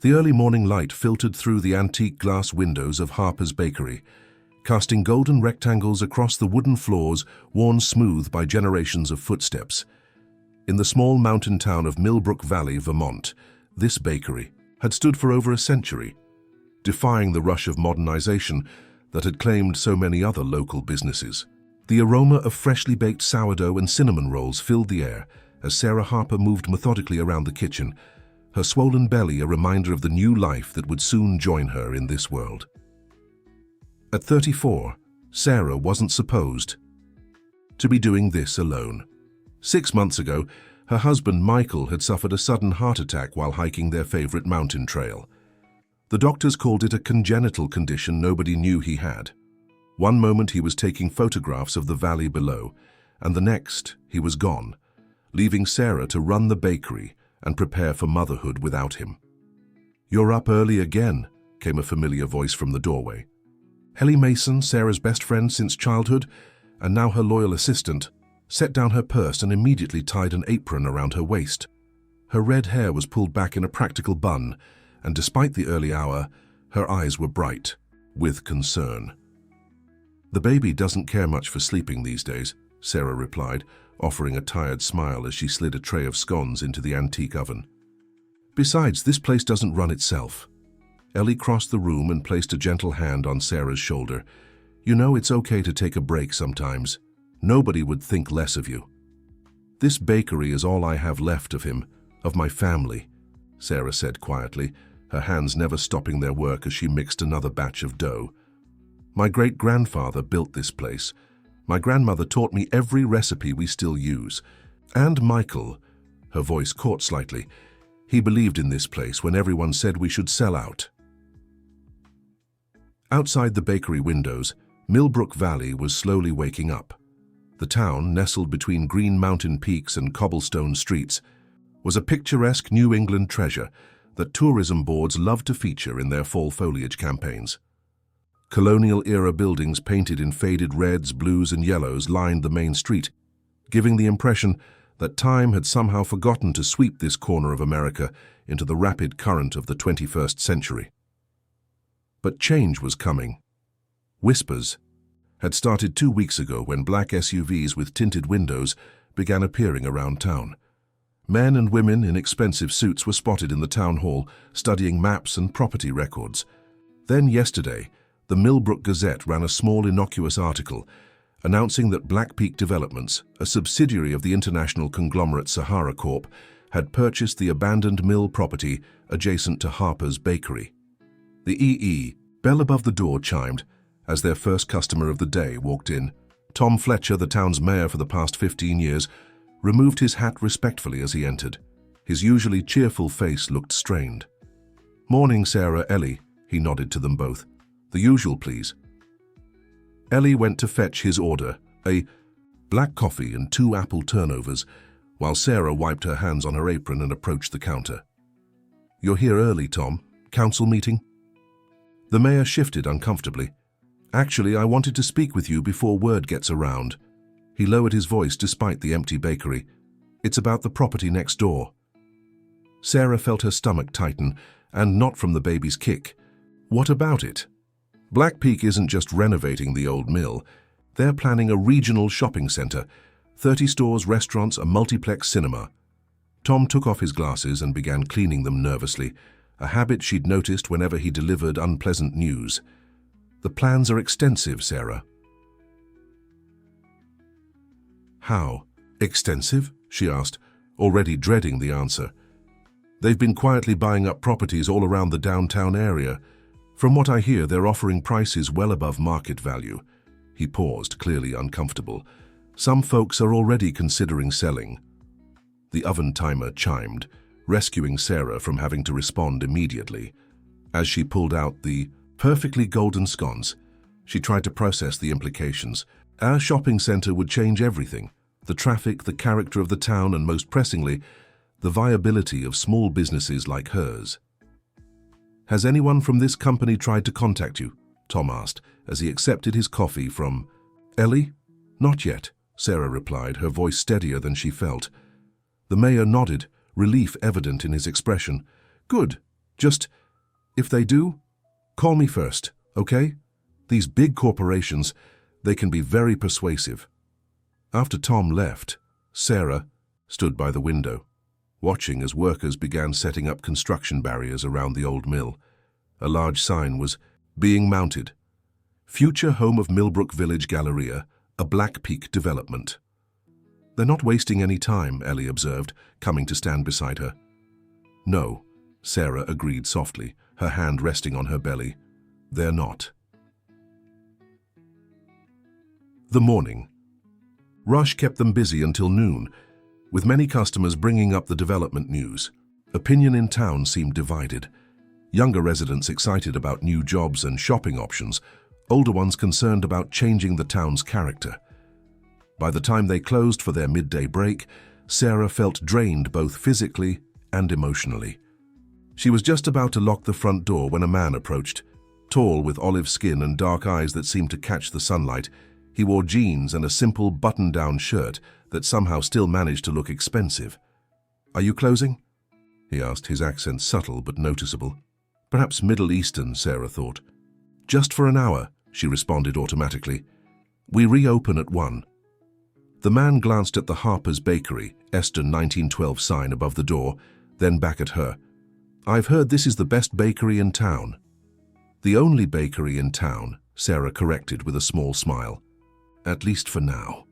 The early morning light filtered through the antique glass windows of Harper's bakery, casting golden rectangles across the wooden floors worn smooth by generations of footsteps. In the small mountain town of Milbrook Valley, Vermont, this bakery had stood for over a century, defying the rush of modernization that had claimed so many other local businesses. The aroma of freshly baked sourdough and cinnamon rolls filled the air as Sarah Harper moved methodically around the kitchen, her swollen belly a reminder of the new life that would soon join her in this world. At 34, Sarah wasn't supposed to be doing this alone. 6 months ago, her husband Michael had suffered a sudden heart attack while hiking their favorite mountain trail. The doctors called it a congenital condition nobody knew he had. One moment he was taking photographs of the valley below, and the next he was gone, leaving Sarah to run the bakery and prepare for motherhood without him. "You're up early again," came a familiar voice from the doorway. Helly Mason, Sarah's best friend since childhood, and now her loyal assistant, set down her purse and immediately tied an apron around her waist. Her red hair was pulled back in a practical bun, and despite the early hour, her eyes were bright with concern. "The baby doesn't care much for sleeping these days," Sarah replied, offering a tired smile as she slid a tray of scones into the antique oven. "Besides, this place doesn't run itself." Ellie crossed the room and placed a gentle hand on Sarah's shoulder. "You know, it's okay to take a break sometimes. Nobody would think less of you." "This bakery is all I have left of him, of my family," Sarah said quietly, her hands never stopping their work as she mixed another batch of dough. "My great-grandfather built this place. My grandmother taught me every recipe we still use. And Michael," her voice caught slightly, "he believed in this place when everyone said we should sell out." Outside the bakery windows, Millbrook Valley was slowly waking up. The town, nestled between green mountain peaks and cobblestone streets, was a picturesque New England treasure that tourism boards loved to feature in their fall foliage campaigns. Colonial-era buildings painted in faded reds, blues, and yellows lined the main street, giving the impression that time had somehow forgotten to sweep this corner of America into the rapid current of the 21st century. But change was coming. Whispers had started 2 weeks ago when black SUVs with tinted windows began appearing around town. Men and women in expensive suits were spotted in the town hall, studying maps and property records. Then yesterday, the Millbrook Gazette ran a small innocuous article announcing that Black Peak Developments, a subsidiary of the international conglomerate Sahara Corp., had purchased the abandoned mill property adjacent to Harper's bakery. The bell above the door chimed as their first customer of the day walked in. Tom Fletcher, the town's mayor for the past 15 years, removed his hat respectfully as he entered. His usually cheerful face looked strained. "Morning, Sarah, Ellie," he nodded to them both. "The usual, please." Ellie went to fetch his order, a black coffee and 2 apple turnovers, while Sarah wiped her hands on her apron and approached the counter. "You're here early, Tom. Council meeting?" The mayor shifted uncomfortably. "Actually, I wanted to speak with you before word gets around." He lowered his voice despite the empty bakery. "It's about the property next door." Sarah felt her stomach tighten, and not from the baby's kick. "What about it?" "Black Peak isn't just renovating the old mill. They're planning a regional shopping center, 30 stores, restaurants, a multiplex cinema." Tom took off his glasses and began cleaning them nervously, a habit she'd noticed whenever he delivered unpleasant news. "The plans are extensive, Sarah." "How? Extensive?" she asked, already dreading the answer. "They've been quietly buying up properties all around the downtown area. From what I hear, they're offering prices well above market value." He paused, clearly uncomfortable. "Some folks are already considering selling." The oven timer chimed, rescuing Sarah from having to respond immediately. As she pulled out the perfectly golden scones, she tried to process the implications. Our shopping center would change everything: the traffic, the character of the town, and most pressingly, the viability of small businesses like hers. "Has anyone from this company tried to contact you?" Tom asked, as he accepted his coffee from Ellie. "Not yet," Sarah replied, her voice steadier than she felt. The mayor nodded, relief evident in his expression. "Good. Just, if they do, call me first, okay? These big corporations, they can be very persuasive. After Tom left, Sarah stood by the window, watching as workers began setting up construction barriers around the old mill. A large sign was being mounted. Future home of Milbrook Village Galleria, a Black Peak development. They're not wasting any time, Ellie observed, coming to stand beside her. No, Sarah agreed softly, her hand resting on her belly. They're not. The morning. Rush kept them busy until noon, with many customers bringing up the development news. Opinion in town seemed divided. Younger residents excited about new jobs and shopping options, older ones concerned about changing the town's character. By the time they closed for their midday break, Sarah felt drained both physically and emotionally. She was just about to lock the front door when a man approached. Tall, with olive skin and dark eyes that seemed to catch the sunlight, he wore jeans and a simple button-down shirt that somehow still managed to look expensive. "Are you closing?" he asked, his accent subtle but noticeable. Perhaps Middle Eastern, Sarah thought. "Just for an hour," she responded automatically. "We reopen at 1. The man glanced at the Harper's Bakery, Eston 1912 sign above the door, then back at her. "I've heard this is the best bakery in town." "The only bakery in town," Sarah corrected with a small smile. "At least for now."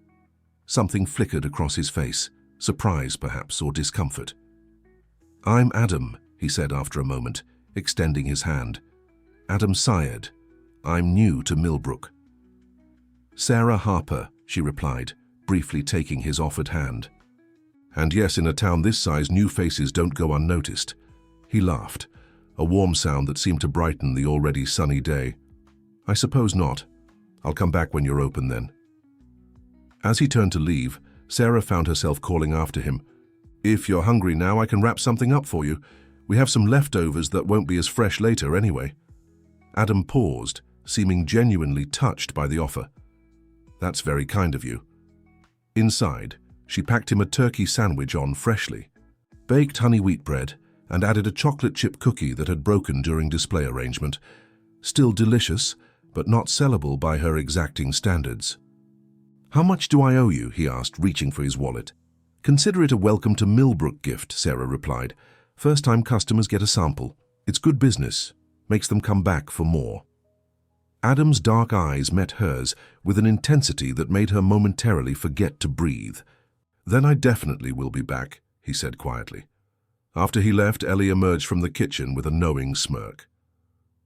Something flickered across his face, surprise perhaps, or discomfort. "I'm Adam," he said after a moment, extending his hand. "Adam Syed. I'm new to Milbrook." "Sarah Harper," she replied, briefly taking his offered hand. "And yes, in a town this size, new faces don't go unnoticed." He laughed, a warm sound that seemed to brighten the already sunny day. "I suppose not. I'll come back when you're open then." As he turned to leave, Sarah found herself calling after him. "If you're hungry now, I can wrap something up for you. We have some leftovers that won't be as fresh later anyway." Adam paused, seeming genuinely touched by the offer. "That's very kind of you." Inside, she packed him a turkey sandwich on freshly, baked honey wheat bread, and added a chocolate chip cookie that had broken during display arrangement. Still delicious, but not sellable by her exacting standards. "How much do I owe you?" he asked, reaching for his wallet. "Consider it a welcome to Milbrook gift," Sarah replied. "First-time customers get a sample. It's good business. Makes them come back for more." Adam's dark eyes met hers with an intensity that made her momentarily forget to breathe. "Then I definitely will be back," he said quietly. After he left, Ellie emerged from the kitchen with a knowing smirk.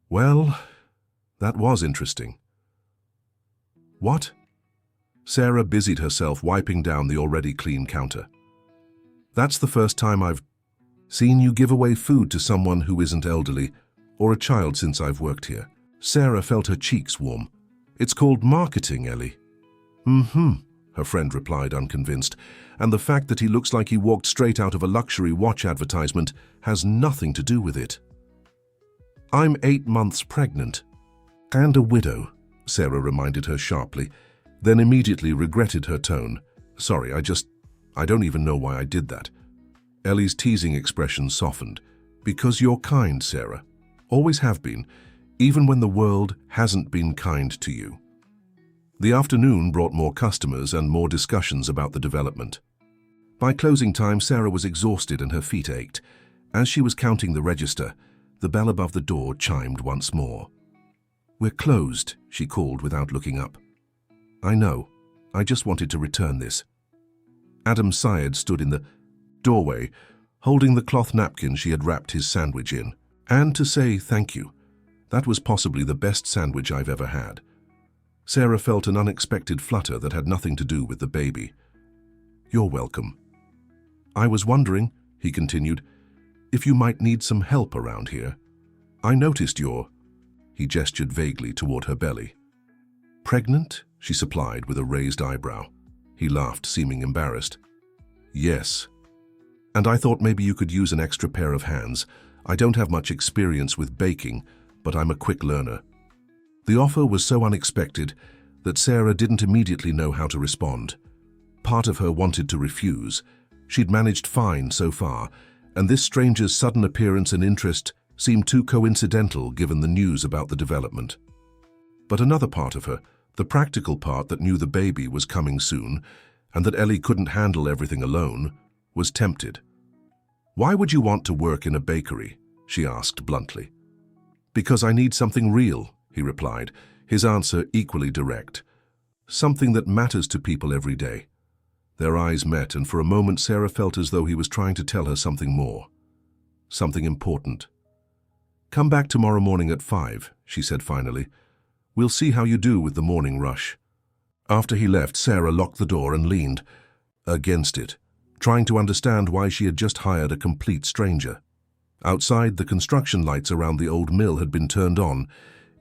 "Well, that was interesting." "What?" Sarah busied herself wiping down the already clean counter. "That's the first time I've seen you give away food to someone who isn't elderly or a child since I've worked here." Sarah felt her cheeks warm. "It's called marketing, Ellie." Her friend replied, unconvinced. "And the fact that he looks like he walked straight out of a luxury watch advertisement has nothing to do with it." "I'm 8 months pregnant." "And a widow," Sarah reminded her sharply, then immediately regretted her tone. "Sorry, I don't even know why I did that." Ellie's teasing expression softened. "Because you're kind, Sarah. Always have been, even when the world hasn't been kind to you." The afternoon brought more customers and more discussions about the development. By closing time, Sarah was exhausted and her feet ached. As she was counting the register, the bell above the door chimed once more. "We're closed," she called without looking up. "I know. I just wanted to return this." Adam Syed stood in the doorway, holding the cloth napkin she had wrapped his sandwich in. "And to say thank you. That was possibly the best sandwich I've ever had." Sarah felt an unexpected flutter that had nothing to do with the baby. "You're welcome." "I was wondering," he continued, "if you might need some help around here. I noticed you're—" he gestured vaguely toward her belly. "Pregnant?" she supplied with a raised eyebrow. He laughed, seeming embarrassed. "Yes. And I thought maybe you could use an extra pair of hands. I don't have much experience with baking, but I'm a quick learner." The offer was so unexpected that Sarah didn't immediately know how to respond. Part of her wanted to refuse. She'd managed fine so far, and this stranger's sudden appearance and interest seemed too coincidental given the news about the development. But another part of her, the practical part that knew the baby was coming soon and that Ellie couldn't handle everything alone, was tempted. "Why would you want to work in a bakery?" she asked bluntly. "Because I need something real," he replied, his answer equally direct. "Something that matters to people every day." Their eyes met, and for a moment Sarah felt as though he was trying to tell her something more. Something important. "Come back tomorrow morning at 5, she said finally. "We'll see how you do with the morning rush." After he left, Sarah locked the door and leaned against it, trying to understand why she had just hired a complete stranger. Outside, the construction lights around the old mill had been turned on,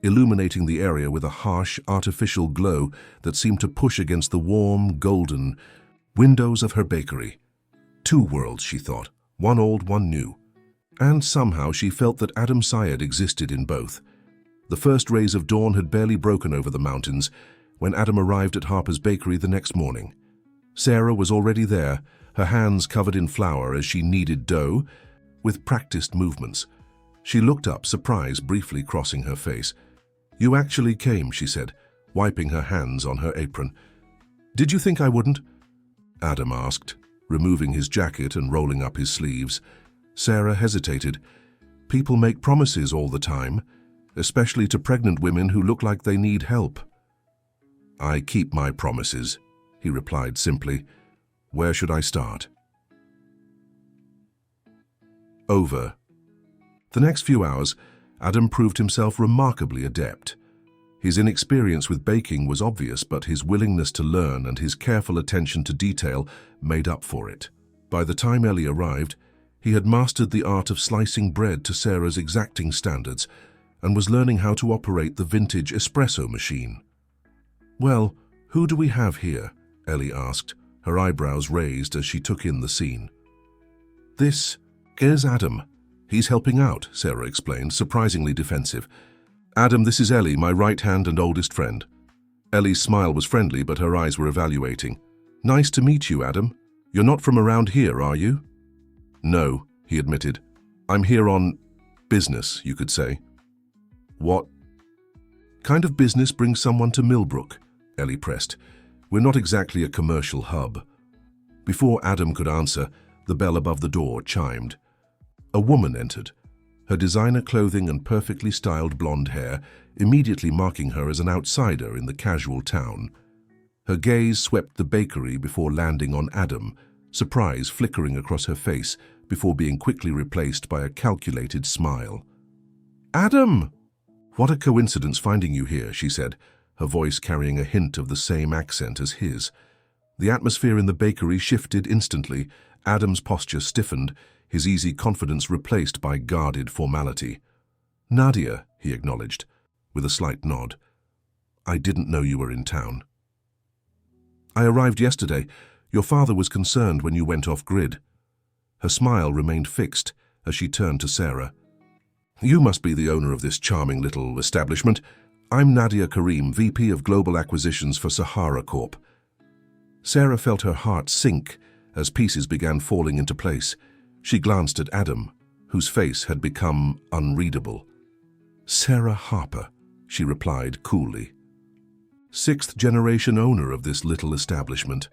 illuminating the area with a harsh, artificial glow that seemed to push against the warm, golden windows of her bakery. Two worlds, she thought, one old, one new. And somehow she felt that Adam Syed existed in both. The first rays of dawn had barely broken over the mountains when Adam arrived at Harper's bakery the next morning. Sarah was already there, her hands covered in flour as she kneaded dough with practiced movements. She looked up, surprise briefly crossing her face. "You actually came," she said, wiping her hands on her apron. "Did you think I wouldn't?" Adam asked, removing his jacket and rolling up his sleeves. Sarah hesitated. "People make promises all the time, especially to pregnant women who look like they need help." "I keep my promises," he replied simply. "Where should I start?" Over. The next few hours, Adam proved himself remarkably adept. His inexperience with baking was obvious, but his willingness to learn and his careful attention to detail made up for it. By the time Ellie arrived, he had mastered the art of slicing bread to Sarah's exacting standards and was learning how to operate the vintage espresso machine. "Well, who do we have here?" Ellie asked, her eyebrows raised as she took in the scene. "This is Adam. He's helping out," Sarah explained, surprisingly defensive. "Adam, this is Ellie, my right hand and oldest friend." Ellie's smile was friendly, but her eyes were evaluating. "Nice to meet you, Adam. You're not from around here, are you?" "No," he admitted. "I'm here on business, you could say." "What kind of business brings someone to Milbrook?" Ellie pressed. "We're not exactly a commercial hub." Before Adam could answer, the bell above the door chimed. A woman entered, her designer clothing and perfectly styled blonde hair immediately marking her as an outsider in the casual town. Her gaze swept the bakery before landing on Adam, surprise flickering across her face before being quickly replaced by a calculated smile. "Adam!" "What a coincidence finding you here," she said, her voice carrying a hint of the same accent as his. The atmosphere in the bakery shifted instantly. Adam's posture stiffened, his easy confidence replaced by guarded formality. "Nadia," he acknowledged, with a slight nod. "I didn't know you were in town." "I arrived yesterday. Your father was concerned when you went off-grid." Her smile remained fixed as she turned to Sarah. "You must be the owner of this charming little establishment. I'm Nadia Karim, VP of Global Acquisitions for Sahara Corp." Sarah felt her heart sink as pieces began falling into place. She glanced at Adam, whose face had become unreadable. "Sarah Harper," she replied coolly. "Sixth-generation owner of this little establishment."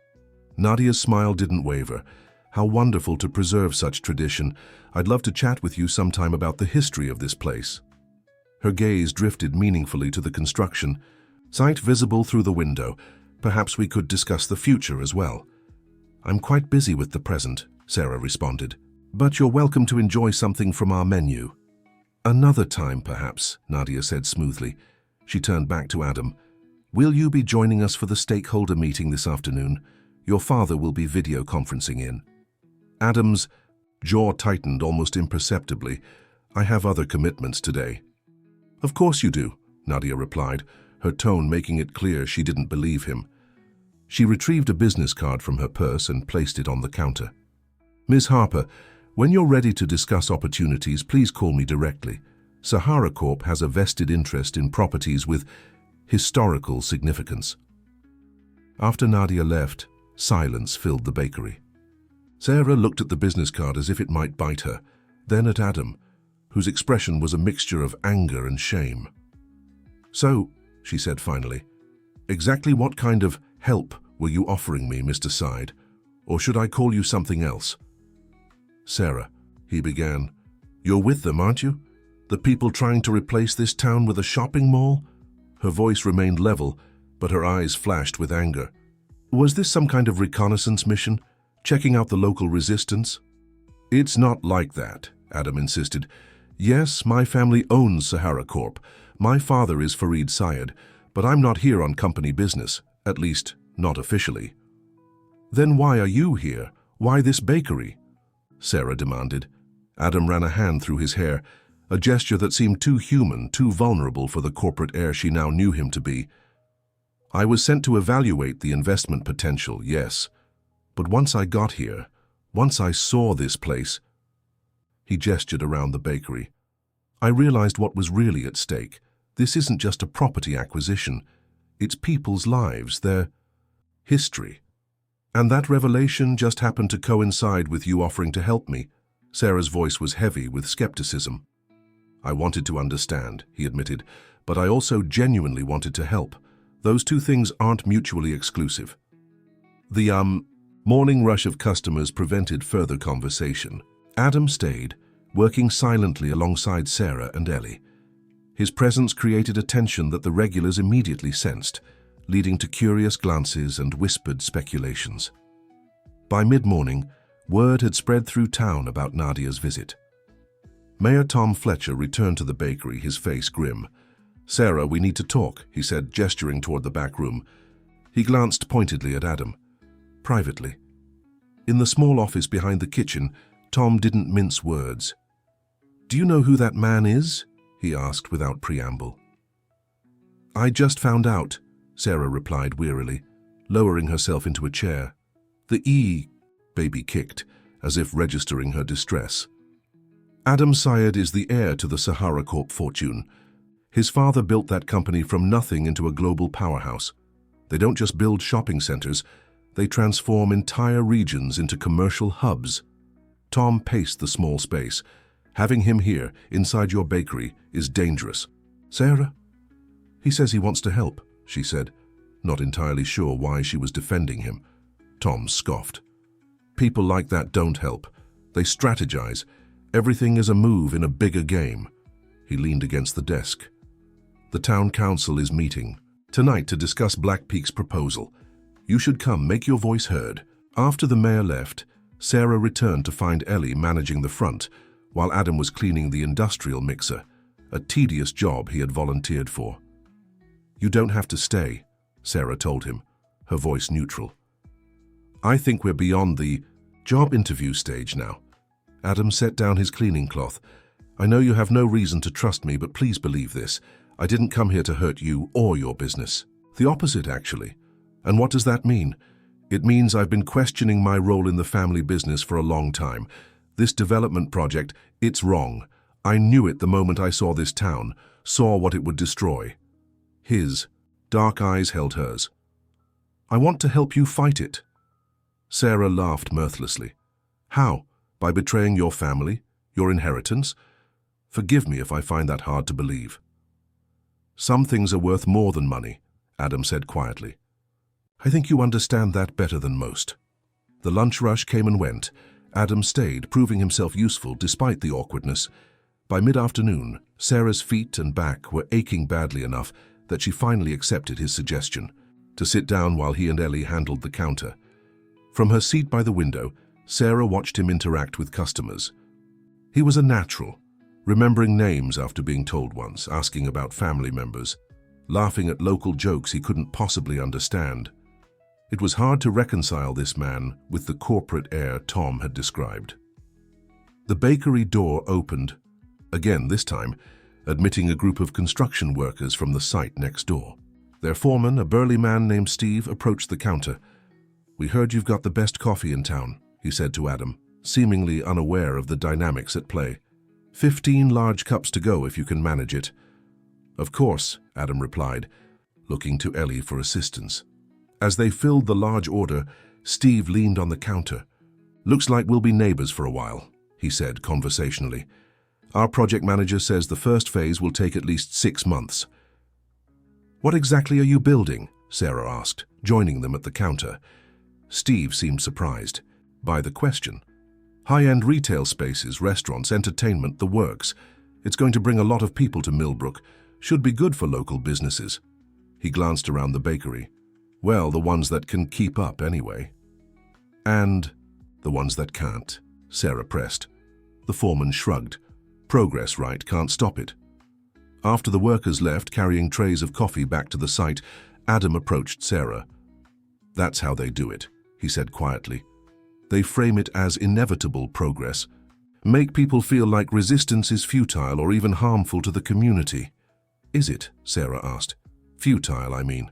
Nadia's smile didn't waver. "How wonderful to preserve such tradition. I'd love to chat with you sometime about the history of this place." Her gaze drifted meaningfully to the construction, sight visible through the window. "Perhaps we could discuss the future as well." "I'm quite busy with the present," Sarah responded. "But you're welcome to enjoy something from our menu." "Another time, perhaps," Nadia said smoothly. She turned back to Adam. "Will you be joining us for the stakeholder meeting this afternoon? Your father will be video conferencing in." Adam's jaw tightened almost imperceptibly. "I have other commitments today." "Of course you do," Nadia replied, her tone making it clear she didn't believe him. She retrieved a business card from her purse and placed it on the counter. "Ms. Harper, when you're ready to discuss opportunities, please call me directly. Sahara Corp has a vested interest in properties with historical significance." After Nadia left, silence filled the bakery. Sarah looked at the business card as if it might bite her, then at Adam. whose expression was a mixture of anger and shame. "So," she said finally, "exactly what kind of help were you offering me, Mr. Side? Or should I call you something else?" "Sarah," he began, "you're with them, aren't you? The people trying to replace this town with a shopping mall?" Her voice remained level, but her eyes flashed with anger. "Was this some kind of reconnaissance mission? Checking out the local resistance?" "It's not like that," Adam insisted. "Yes, my family owns Sahara Corp. My father is Farid Syed, but I'm not here on company business, at least not officially." "Then why are you here? Why this bakery?" Sarah demanded. Adam ran a hand through his hair, a gesture that seemed too human, too vulnerable for the corporate heir she now knew him to be. "I was sent to evaluate the investment potential, yes. But once I got here, once I saw this place," he gestured around the bakery, "I realized what was really at stake. This isn't just a property acquisition. It's people's lives, their history. And that revelation just happened to coincide with you offering to help me." Sarah's voice was heavy with skepticism. "I wanted to understand," he admitted, "but I also genuinely wanted to help. Those two things aren't mutually exclusive." The morning rush of customers prevented further conversation. Adam stayed, working silently alongside Sarah and Ellie. His presence created a tension that the regulars immediately sensed, leading to curious glances and whispered speculations. By mid-morning, word had spread through town about Nadia's visit. Mayor Tom Fletcher returned to the bakery, his face grim. "Sarah, we need to talk," he said, gesturing toward the back room. He glanced pointedly at Adam. "Privately." In the small office behind the kitchen, Tom didn't mince words. "Do you know who that man is?" he asked without preamble. "I just found out," Sarah replied wearily, lowering herself into a chair. The baby kicked, as if registering her distress. "Adam Syed is the heir to the Sahara Corp fortune. His father built that company from nothing into a global powerhouse. They don't just build shopping centers, they transform entire regions into commercial hubs." Tom paced the small space. "Having him here, inside your bakery, is dangerous." "Sarah?" "He says he wants to help," she said, not entirely sure why she was defending him. Tom scoffed. "People like that don't help. They strategize. Everything is a move in a bigger game." He leaned against the desk. "The town council is meeting tonight to discuss Black Peak's proposal. You should come, make your voice heard." After the mayor left, Sarah returned to find Ellie managing the front, while Adam was cleaning the industrial mixer, a tedious job he had volunteered for. "You don't have to stay," Sarah told him, her voice neutral. "I think we're beyond the job interview stage now." Adam set down his cleaning cloth. "I know you have no reason to trust me, but please believe this. I didn't come here to hurt you or your business. The opposite, actually. And what does that mean? It means I've been questioning my role in the family business for a long time. This development project, it's wrong. I knew it the moment I saw this town, saw what it would destroy." His dark eyes held hers. "I want to help you fight it." Sarah laughed mirthlessly. "How? By betraying your family, your inheritance? Forgive me if I find that hard to believe." "Some things are worth more than money," Adam said quietly. "I think you understand that better than most." The lunch rush came and went. Adam stayed, proving himself useful despite the awkwardness. By mid-afternoon, Sarah's feet and back were aching badly enough that she finally accepted his suggestion to sit down while he and Ellie handled the counter. From her seat by the window, Sarah watched him interact with customers. He was a natural, remembering names after being told once, asking about family members, laughing at local jokes he couldn't possibly understand. It was hard to reconcile this man with the corporate heir Tom had described. The bakery door opened, again this time, admitting a group of construction workers from the site next door. Their foreman, a burly man named Steve, approached the counter. "We heard you've got the best coffee in town," he said to Adam, seemingly unaware of the dynamics at play. 15 large cups to go if you can manage it." "Of course," Adam replied, looking to Ellie for assistance. As they filled the large order, Steve leaned on the counter. "Looks like we'll be neighbors for a while," he said conversationally. Our project manager says the first phase will take at least 6 months. What exactly are you building? Sarah asked, joining them at the counter. Steve seemed surprised by the question. High-end retail spaces, restaurants, entertainment, the works. It's going to bring a lot of people to Millbrook. Should be good for local businesses. He glanced around the bakery. Well, the ones that can keep up anyway. And the ones that can't, Sarah pressed. The foreman shrugged. Progress, right? Can't stop it. After the workers left, carrying trays of coffee back to the site, Adam approached Sarah. That's how they do it, he said quietly. They frame it as inevitable progress. Make people feel like resistance is futile or even harmful to the community. Is it? Sarah asked. Futile, I mean.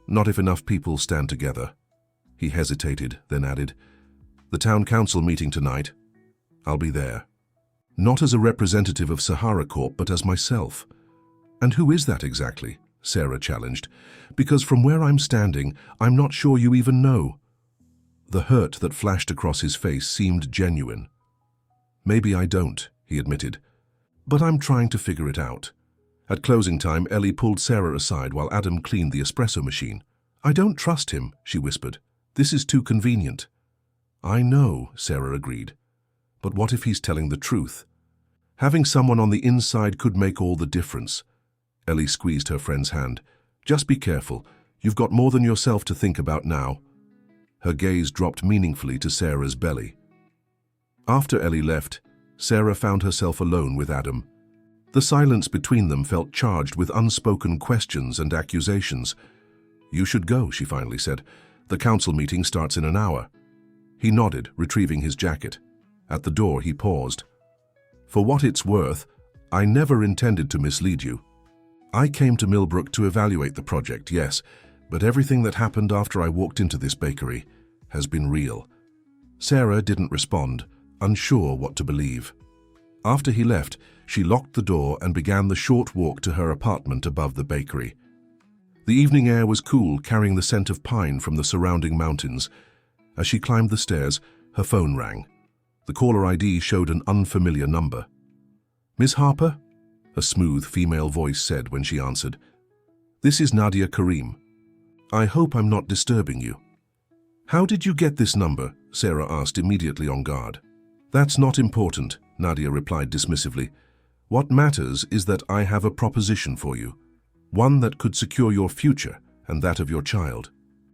Not if enough people stand together. He hesitated, then added, The town council meeting tonight. I'll be there. Not as a representative of Sahara Corp, but as myself. And who is that exactly? Sarah challenged. Because from where I'm standing, I'm not sure you even know. The hurt that flashed across his face seemed genuine. Maybe I don't, he admitted. But I'm trying to figure it out. At closing time, Ellie pulled Sarah aside while Adam cleaned the espresso machine. I don't trust him, she whispered. This is too convenient. I know, Sarah agreed. But what if he's telling the truth? Having someone on the inside could make all the difference. Ellie squeezed her friend's hand. Just be careful. You've got more than yourself to think about now. Her gaze dropped meaningfully to Sarah's belly. After Ellie left, Sarah found herself alone with Adam. The silence between them felt charged with unspoken questions and accusations. You should go, she finally said. The council meeting starts in an hour. He nodded, retrieving his jacket. At the door, he paused. For what it's worth, I never intended to mislead you. I came to Milbrook to evaluate the project, yes, but everything that happened after I walked into this bakery has been real. Sarah didn't respond, unsure what to believe. After he left, she locked the door and began the short walk to her apartment above the bakery. The evening air was cool, carrying the scent of pine from the surrounding mountains. As she climbed the stairs, her phone rang. The caller ID showed an unfamiliar number. Miss Harper? A smooth female voice said when she answered. This is Nadia Karim. I hope I'm not disturbing you. How did you get this number? Sarah asked, immediately on guard. That's not important, Nadia replied dismissively. What matters is that I have a proposition for you. One that could secure your future and that of your child.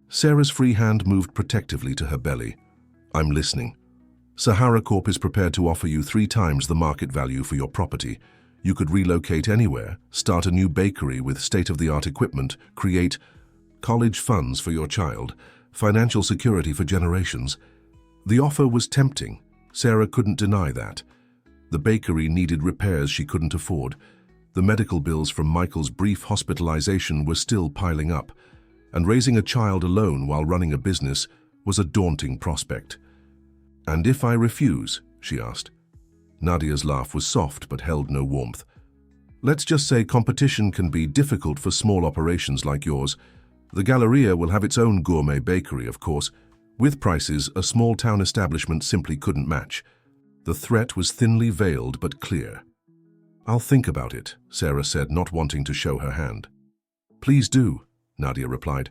Sarah's free hand moved protectively to her belly. I'm listening. Sahara Corp is prepared to offer you 3 times the market value for your property. You could relocate anywhere, start a new bakery with state-of-the-art equipment, create college funds for your child, financial security for generations. The offer was tempting. Sarah couldn't deny that. The bakery needed repairs she couldn't afford. The medical bills from Michael's brief hospitalization were still piling up, and raising a child alone while running a business was a daunting prospect. And if I refuse? She asked. Nadia's laugh was soft but held no warmth. Let's just say competition can be difficult for small operations like yours. The Galleria will have its own gourmet bakery, of course, with prices a small-town establishment simply couldn't match. The threat was thinly veiled but clear. I'll think about it, Sarah said, not wanting to show her hand. Please do, Nadia replied.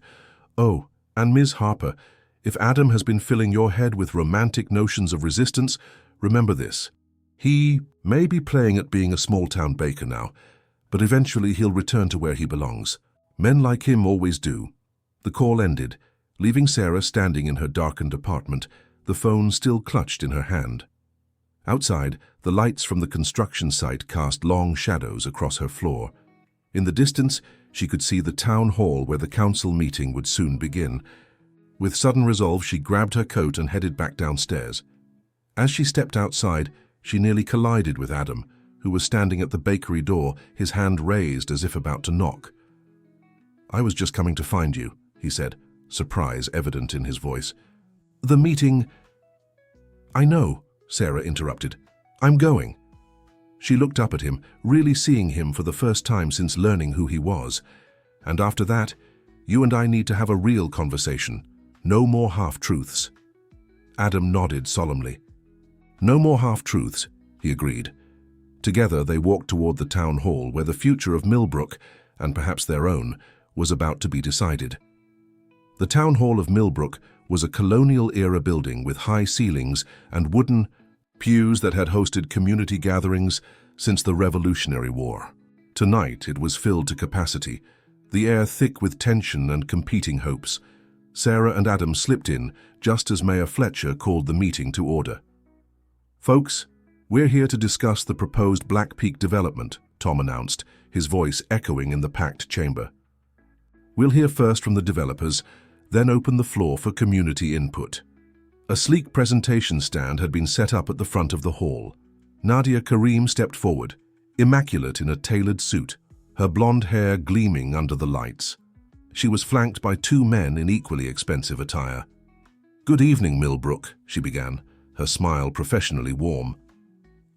Oh, and Ms. Harper, if Adam has been filling your head with romantic notions of resistance, remember this. He may be playing at being a small-town baker now, but eventually he'll return to where he belongs. Men like him always do. The call ended, leaving Sarah standing in her darkened apartment, the phone still clutched in her hand. Outside, the lights from the construction site cast long shadows across her floor. In the distance, she could see the town hall where the council meeting would soon begin. With sudden resolve, she grabbed her coat and headed back downstairs. As she stepped outside, she nearly collided with Adam, who was standing at the bakery door, his hand raised as if about to knock. I was just coming to find you, he said, surprise evident in his voice. The meeting... I know, Sarah interrupted. I'm going. She looked up at him, really seeing him for the first time since learning who he was. And after that, you and I need to have a real conversation. No more half-truths. Adam nodded solemnly. No more half-truths, he agreed. Together they walked toward the town hall where the future of Milbrook, and perhaps their own, was about to be decided. The town hall of Milbrook was a colonial-era building with high ceilings and wooden pews that had hosted community gatherings since the Revolutionary War. Tonight it was filled to capacity, the air thick with tension and competing hopes. Sarah and Adam slipped in just as Mayor Fletcher called the meeting to order. "Folks, we're here to discuss the proposed Black Peak development," Tom announced, his voice echoing in the packed chamber. "We'll hear first from the developers, then open the floor for community input." A sleek presentation stand had been set up at the front of the hall. Nadia Karim stepped forward, immaculate in a tailored suit, her blonde hair gleaming under the lights. She was flanked by two men in equally expensive attire. "Good evening, Milbrook," she began, her smile professionally warm.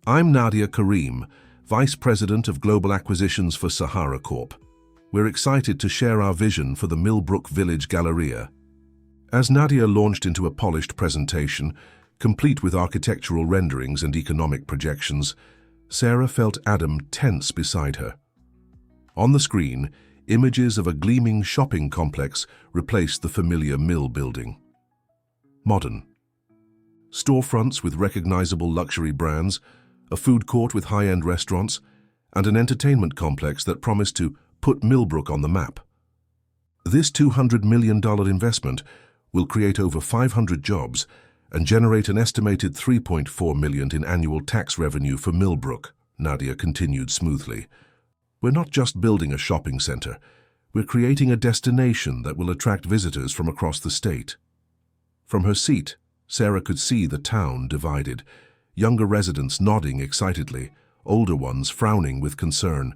"I'm Nadia Karim, Vice President of Global Acquisitions for Sahara Corp. We're excited to share our vision for the Milbrook Village Galleria." As Nadia launched into a polished presentation, complete with architectural renderings and economic projections, Sarah felt Adam tense beside her. On the screen, images of a gleaming shopping complex replaced the familiar mill building. Modern. Storefronts with recognizable luxury brands, a food court with high-end restaurants, and an entertainment complex that promised to put Milbrook on the map. This $200 million investment will create over 500 jobs and generate an estimated $3.4 million in annual tax revenue for Milbrook, Nadia continued smoothly. "We're not just building a shopping center, we're creating a destination that will attract visitors from across the state." From her seat, Sarah could see the town divided, younger residents nodding excitedly, older ones frowning with concern.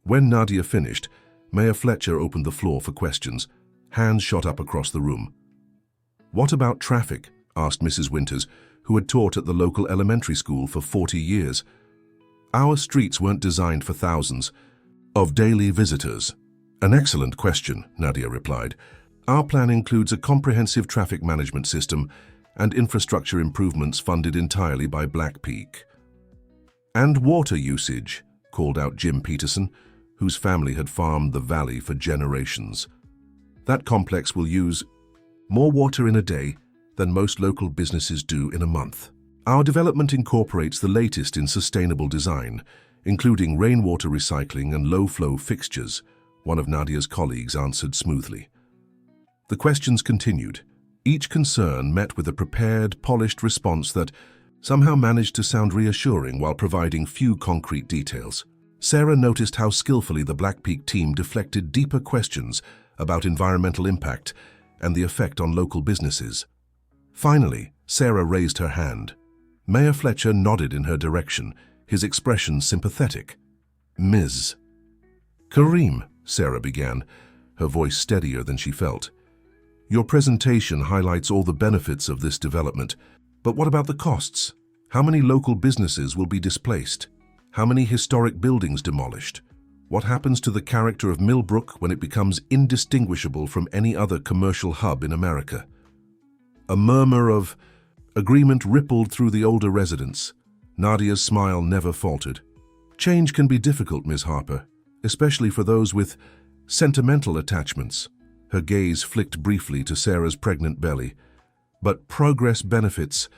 When Nadia finished, Mayor Fletcher opened the floor for questions. Hands shot up across the room. "What about traffic?" asked Mrs. Winters, who had taught at the local elementary school for 40 years. "Our streets weren't designed for thousands of daily visitors." "An excellent question," Nadia replied. "Our plan includes a comprehensive traffic management system and infrastructure improvements funded entirely by Black Peak." "And water usage," called out Jim Peterson, whose family had farmed the valley for generations. "That complex will use more water in a day than most local businesses do in a month. Our development incorporates the latest in sustainable design, including rainwater recycling and low-flow fixtures," one of Nadia's colleagues answered smoothly. The questions continued, each concern met with a prepared, polished response that somehow managed to sound reassuring while providing few concrete details. Sarah noticed how skillfully the Black Peak team deflected deeper questions about environmental impact and the effect on local businesses. Finally, Sarah raised her hand. Mayor Fletcher nodded in her direction, his expression sympathetic. "Ms. Karim," Sarah began, her voice steadier than she felt. "Your presentation highlights all the benefits of this development, but what about the costs? How many local businesses will be displaced? How many historic buildings demolished? What happens to the character of Milbrook when it becomes indistinguishable from any other commercial hub in America?" A murmur of agreement rippled through the older residents. Nadia's smile never faltered. "Change can be difficult, Ms. Harper, especially for those with sentimental attachments." Her gaze flicked briefly to Sarah's pregnant belly. "But progress benefits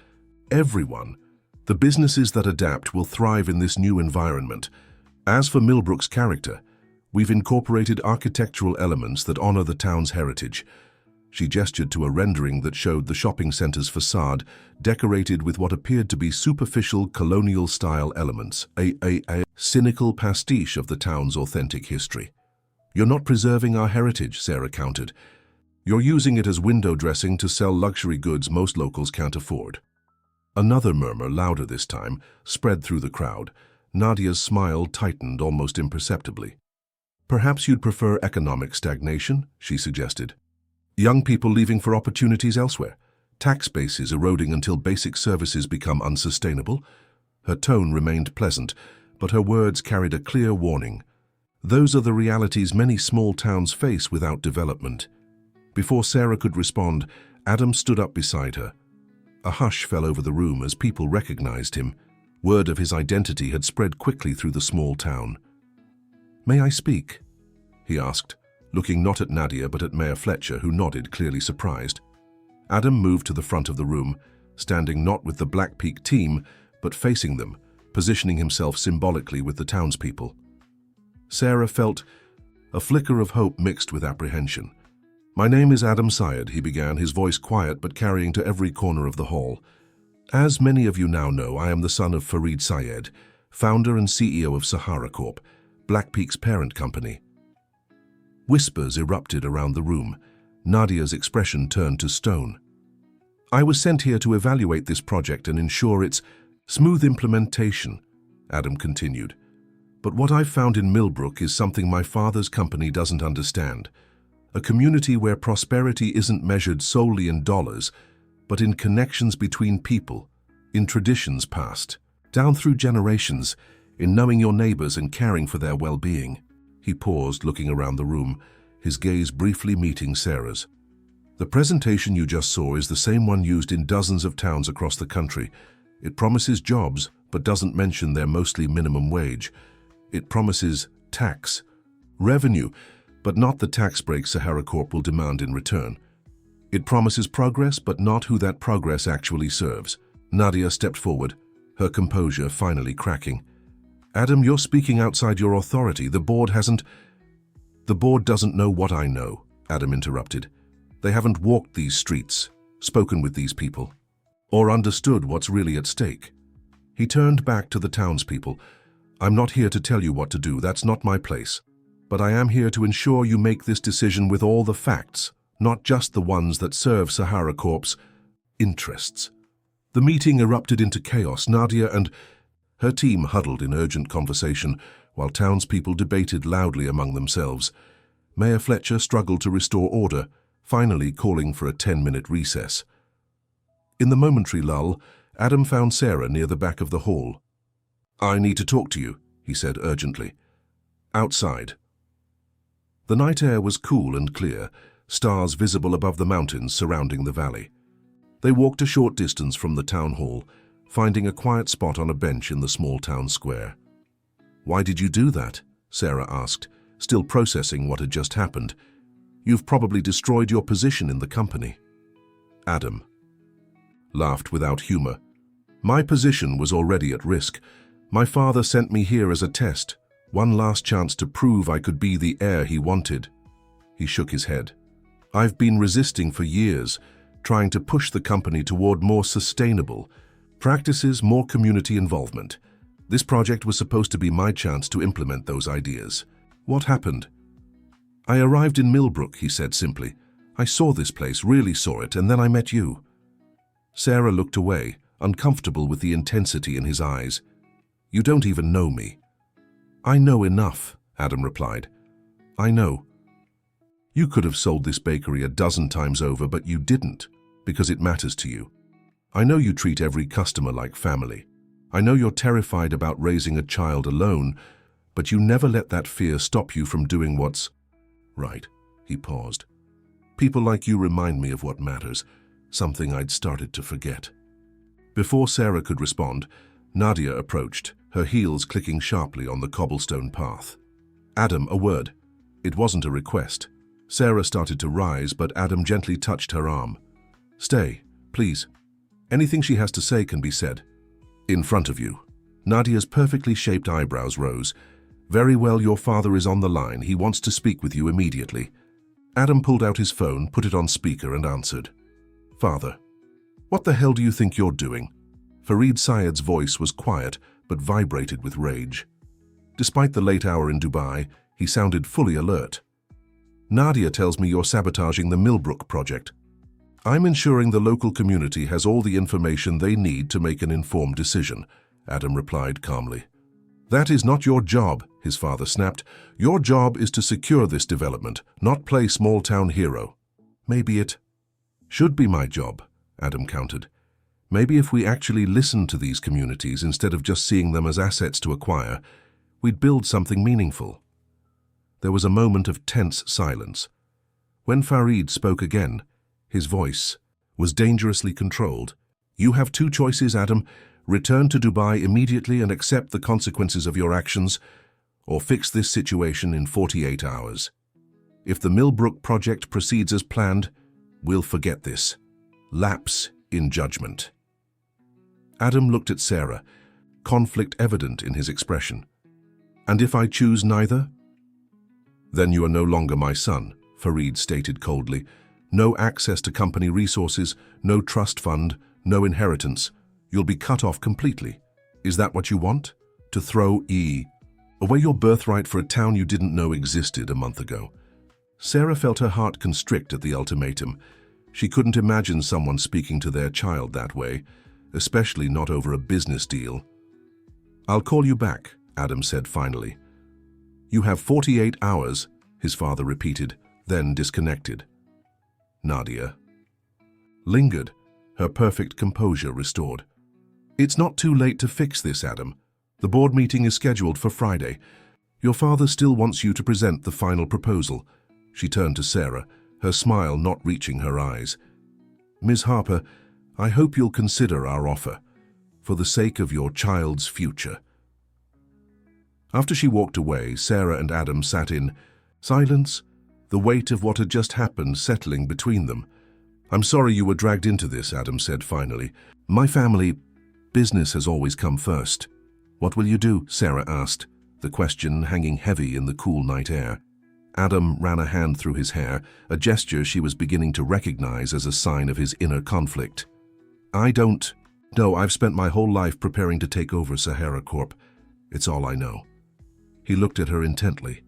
everyone. The businesses that adapt will thrive in this new environment. As for Milbrook's character, we've incorporated architectural elements that honor the town's heritage." She gestured to a rendering that showed the shopping center's facade decorated with what appeared to be superficial colonial-style elements, a cynical pastiche of the town's authentic history. "You're not preserving our heritage," Sarah countered. "You're using it as window dressing to sell luxury goods most locals can't afford." Another murmur, louder this time, spread through the crowd. Nadia's smile tightened almost imperceptibly. "Perhaps you'd prefer economic stagnation," she suggested. "Young people leaving for opportunities elsewhere, tax bases eroding until basic services become unsustainable." Her tone remained pleasant, but her words carried a clear warning. Those are the realities many small towns face without development. Before Sarah could respond, Adam stood up beside her. A hush fell over the room as people recognized him. Word of his identity had spread quickly through the small town. "May I speak?" he asked, looking not at Nadia but at Mayor Fletcher, who nodded, clearly surprised. Adam moved to the front of the room, standing not with the Black Peak team, but facing them, positioning himself symbolically with the townspeople. Sarah felt a flicker of hope mixed with apprehension. "My name is Adam Syed," he began, his voice quiet but carrying to every corner of the hall. "As many of you now know, I am the son of Farid Syed, founder and CEO of Sahara Corp, Black Peak's parent company." Whispers erupted around the room. Nadia's expression turned to stone. "I was sent here to evaluate this project and ensure its smooth implementation," Adam continued. "But what I've found in Milbrook is something my father's company doesn't understand. A community where prosperity isn't measured solely in dollars, but in connections between people, in traditions passed, down through generations, in knowing your neighbors and caring for their well-being." He paused, looking around the room, his gaze briefly meeting Sarah's. "The presentation you just saw is the same one used in dozens of towns across the country. It promises jobs, but doesn't mention their mostly minimum wage. It promises tax, revenue, but not the tax breaks Sahara Corp will demand in return. It promises progress, but not who that progress actually serves." Nadia stepped forward, her composure finally cracking. "Adam, you're speaking outside your authority. The board doesn't know what I know," Adam interrupted. "They haven't walked these streets, spoken with these people, or understood what's really at stake." He turned back to the townspeople. "I'm not here to tell you what to do, that's not my place. But I am here to ensure you make this decision with all the facts, not just the ones that serve Sahara Corp's interests." The meeting erupted into chaos. Nadia and her team huddled in urgent conversation, while townspeople debated loudly among themselves. Mayor Fletcher struggled to restore order, finally calling for a 10-minute recess. In the momentary lull, Adam found Sarah near the back of the hall. "I need to talk to you," he said urgently. "Outside." The night air was cool and clear, stars visible above the mountains surrounding the valley. They walked a short distance from the town hall, finding a quiet spot on a bench in the small town square. "Why did you do that?" Sarah asked, still processing what had just happened. "You've probably destroyed your position in the company." Adam laughed without humor. "My position was already at risk. My father sent me here as a test, one last chance to prove I could be the heir he wanted." He shook his head. "I've been resisting for years, trying to push the company toward more sustainable practices, more community involvement. This project was supposed to be my chance to implement those ideas." "What happened?" "I arrived in Milbrook," he said simply. "I saw this place, really saw it, and then I met you." Sarah looked away, uncomfortable with the intensity in his eyes. "You don't even know me." "I know enough," Adam replied. "I know. You could have sold this bakery a dozen times over, but you didn't, because it matters to you. I know you treat every customer like family. I know you're terrified about raising a child alone, but you never let that fear stop you from doing what's right." He paused. "People like you remind me of what matters, something I'd started to forget." Before Sarah could respond, Nadia approached, her heels clicking sharply on the cobblestone path. "Adam, a word." It wasn't a request. Sarah started to rise, but Adam gently touched her arm. "Stay, please. Anything she has to say can be said." "In front of you." Nadia's perfectly shaped eyebrows rose. "Very well, your father is on the line. He wants to speak with you immediately." Adam pulled out his phone, put it on speaker, and answered. "Father, what the hell do you think you're doing?" Farid Syed's voice was quiet, but vibrated with rage. Despite the late hour in Dubai, he sounded fully alert. "Nadia tells me you're sabotaging the Milbrook project. I'm ensuring the local community has all the information they need to make an informed decision," Adam replied calmly. "That is not your job," his father snapped. "Your job is to secure this development, not play small-town hero." "Maybe it should be my job," Adam countered. "Maybe if we actually listened to these communities instead of just seeing them as assets to acquire, we'd build something meaningful." There was a moment of tense silence. When Farid spoke again, his voice was dangerously controlled. "You have two choices, Adam. Return to Dubai immediately and accept the consequences of your actions, or fix this situation in 48 hours. If the Milbrook project proceeds as planned, we'll forget this. Lapse in judgment. Adam looked at Sarah, conflict evident in his expression. And if I choose neither? Then you are no longer my son, Farid stated coldly. No access to company resources, no trust fund, no inheritance. You'll be cut off completely. Is that what you want? To throw away your birthright for a town you didn't know existed a month ago? Sarah felt her heart constrict at the ultimatum. She couldn't imagine someone speaking to their child that way, especially not over a business deal. I'll call you back, Adam said finally. You have 48 hours, his father repeated, then disconnected. Nadia lingered, her perfect composure restored. It's not too late to fix this, Adam. The board meeting is scheduled for Friday. Your father still wants you to present the final proposal. She turned to Sarah, her smile not reaching her eyes. Ms. Harper, I hope you'll consider our offer, for the sake of your child's future. After she walked away, Sarah and Adam sat in silence, the weight of what had just happened settling between them. I'm sorry you were dragged into this, Adam said finally. My family, business has always come first. What will you do? Sarah asked, the question hanging heavy in the cool night air. Adam ran a hand through his hair, a gesture she was beginning to recognize as a sign of his inner conflict. I don't know. I've spent my whole life preparing to take over Sahara Corp. It's all I know. He looked at her intently.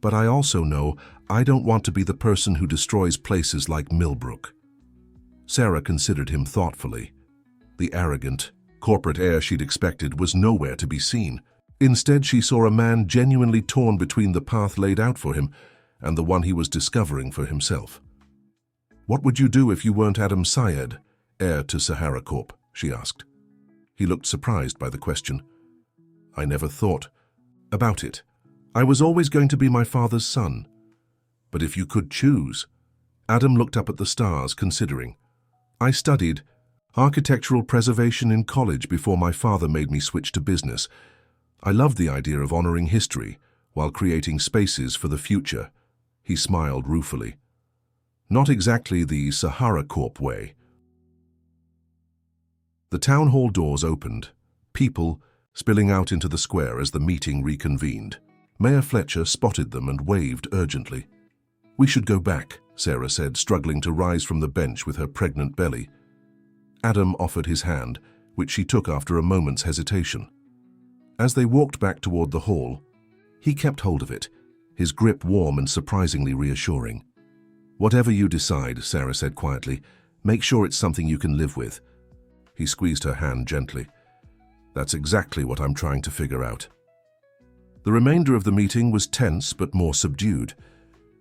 But I also know I don't want to be the person who destroys places like Milbrook. Sarah considered him thoughtfully. The arrogant, corporate air she'd expected was nowhere to be seen. Instead, she saw a man genuinely torn between the path laid out for him and the one he was discovering for himself. What would you do if you weren't Adam Syed, heir to Sahara Corp? She asked. He looked surprised by the question. I never thought about it. I was always going to be my father's son. But if you could choose... Adam looked up at the stars, considering. I studied architectural preservation in college before my father made me switch to business. I loved the idea of honoring history while creating spaces for the future. He smiled ruefully. Not exactly the Sahara Corp way. The town hall doors opened, people spilling out into the square as the meeting reconvened. Mayor Fletcher spotted them and waved urgently. We should go back, Sarah said, struggling to rise from the bench with her pregnant belly. Adam offered his hand, which she took after a moment's hesitation. As they walked back toward the hall, he kept hold of it, his grip warm and surprisingly reassuring. Whatever you decide, Sarah said quietly, make sure it's something you can live with. He squeezed her hand gently. That's exactly what I'm trying to figure out. The remainder of the meeting was tense but more subdued.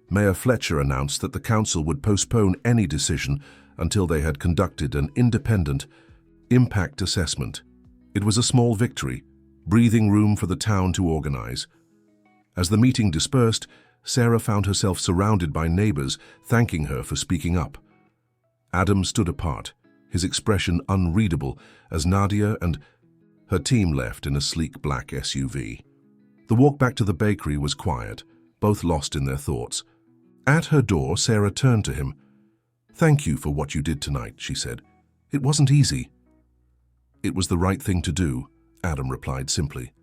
Mayor Fletcher announced that the council would postpone any decision until they had conducted an independent impact assessment. It was a small victory, breathing room for the town to organize. As the meeting dispersed, Sarah found herself surrounded by neighbors thanking her for speaking up. Adam stood apart, his expression unreadable as Nadia and her team left in a sleek black SUV. The walk back to the bakery was quiet, both lost in their thoughts. At her door, Sarah turned to him. Thank you for what you did tonight, she said. It wasn't easy. It was the right thing to do, Adam replied simply.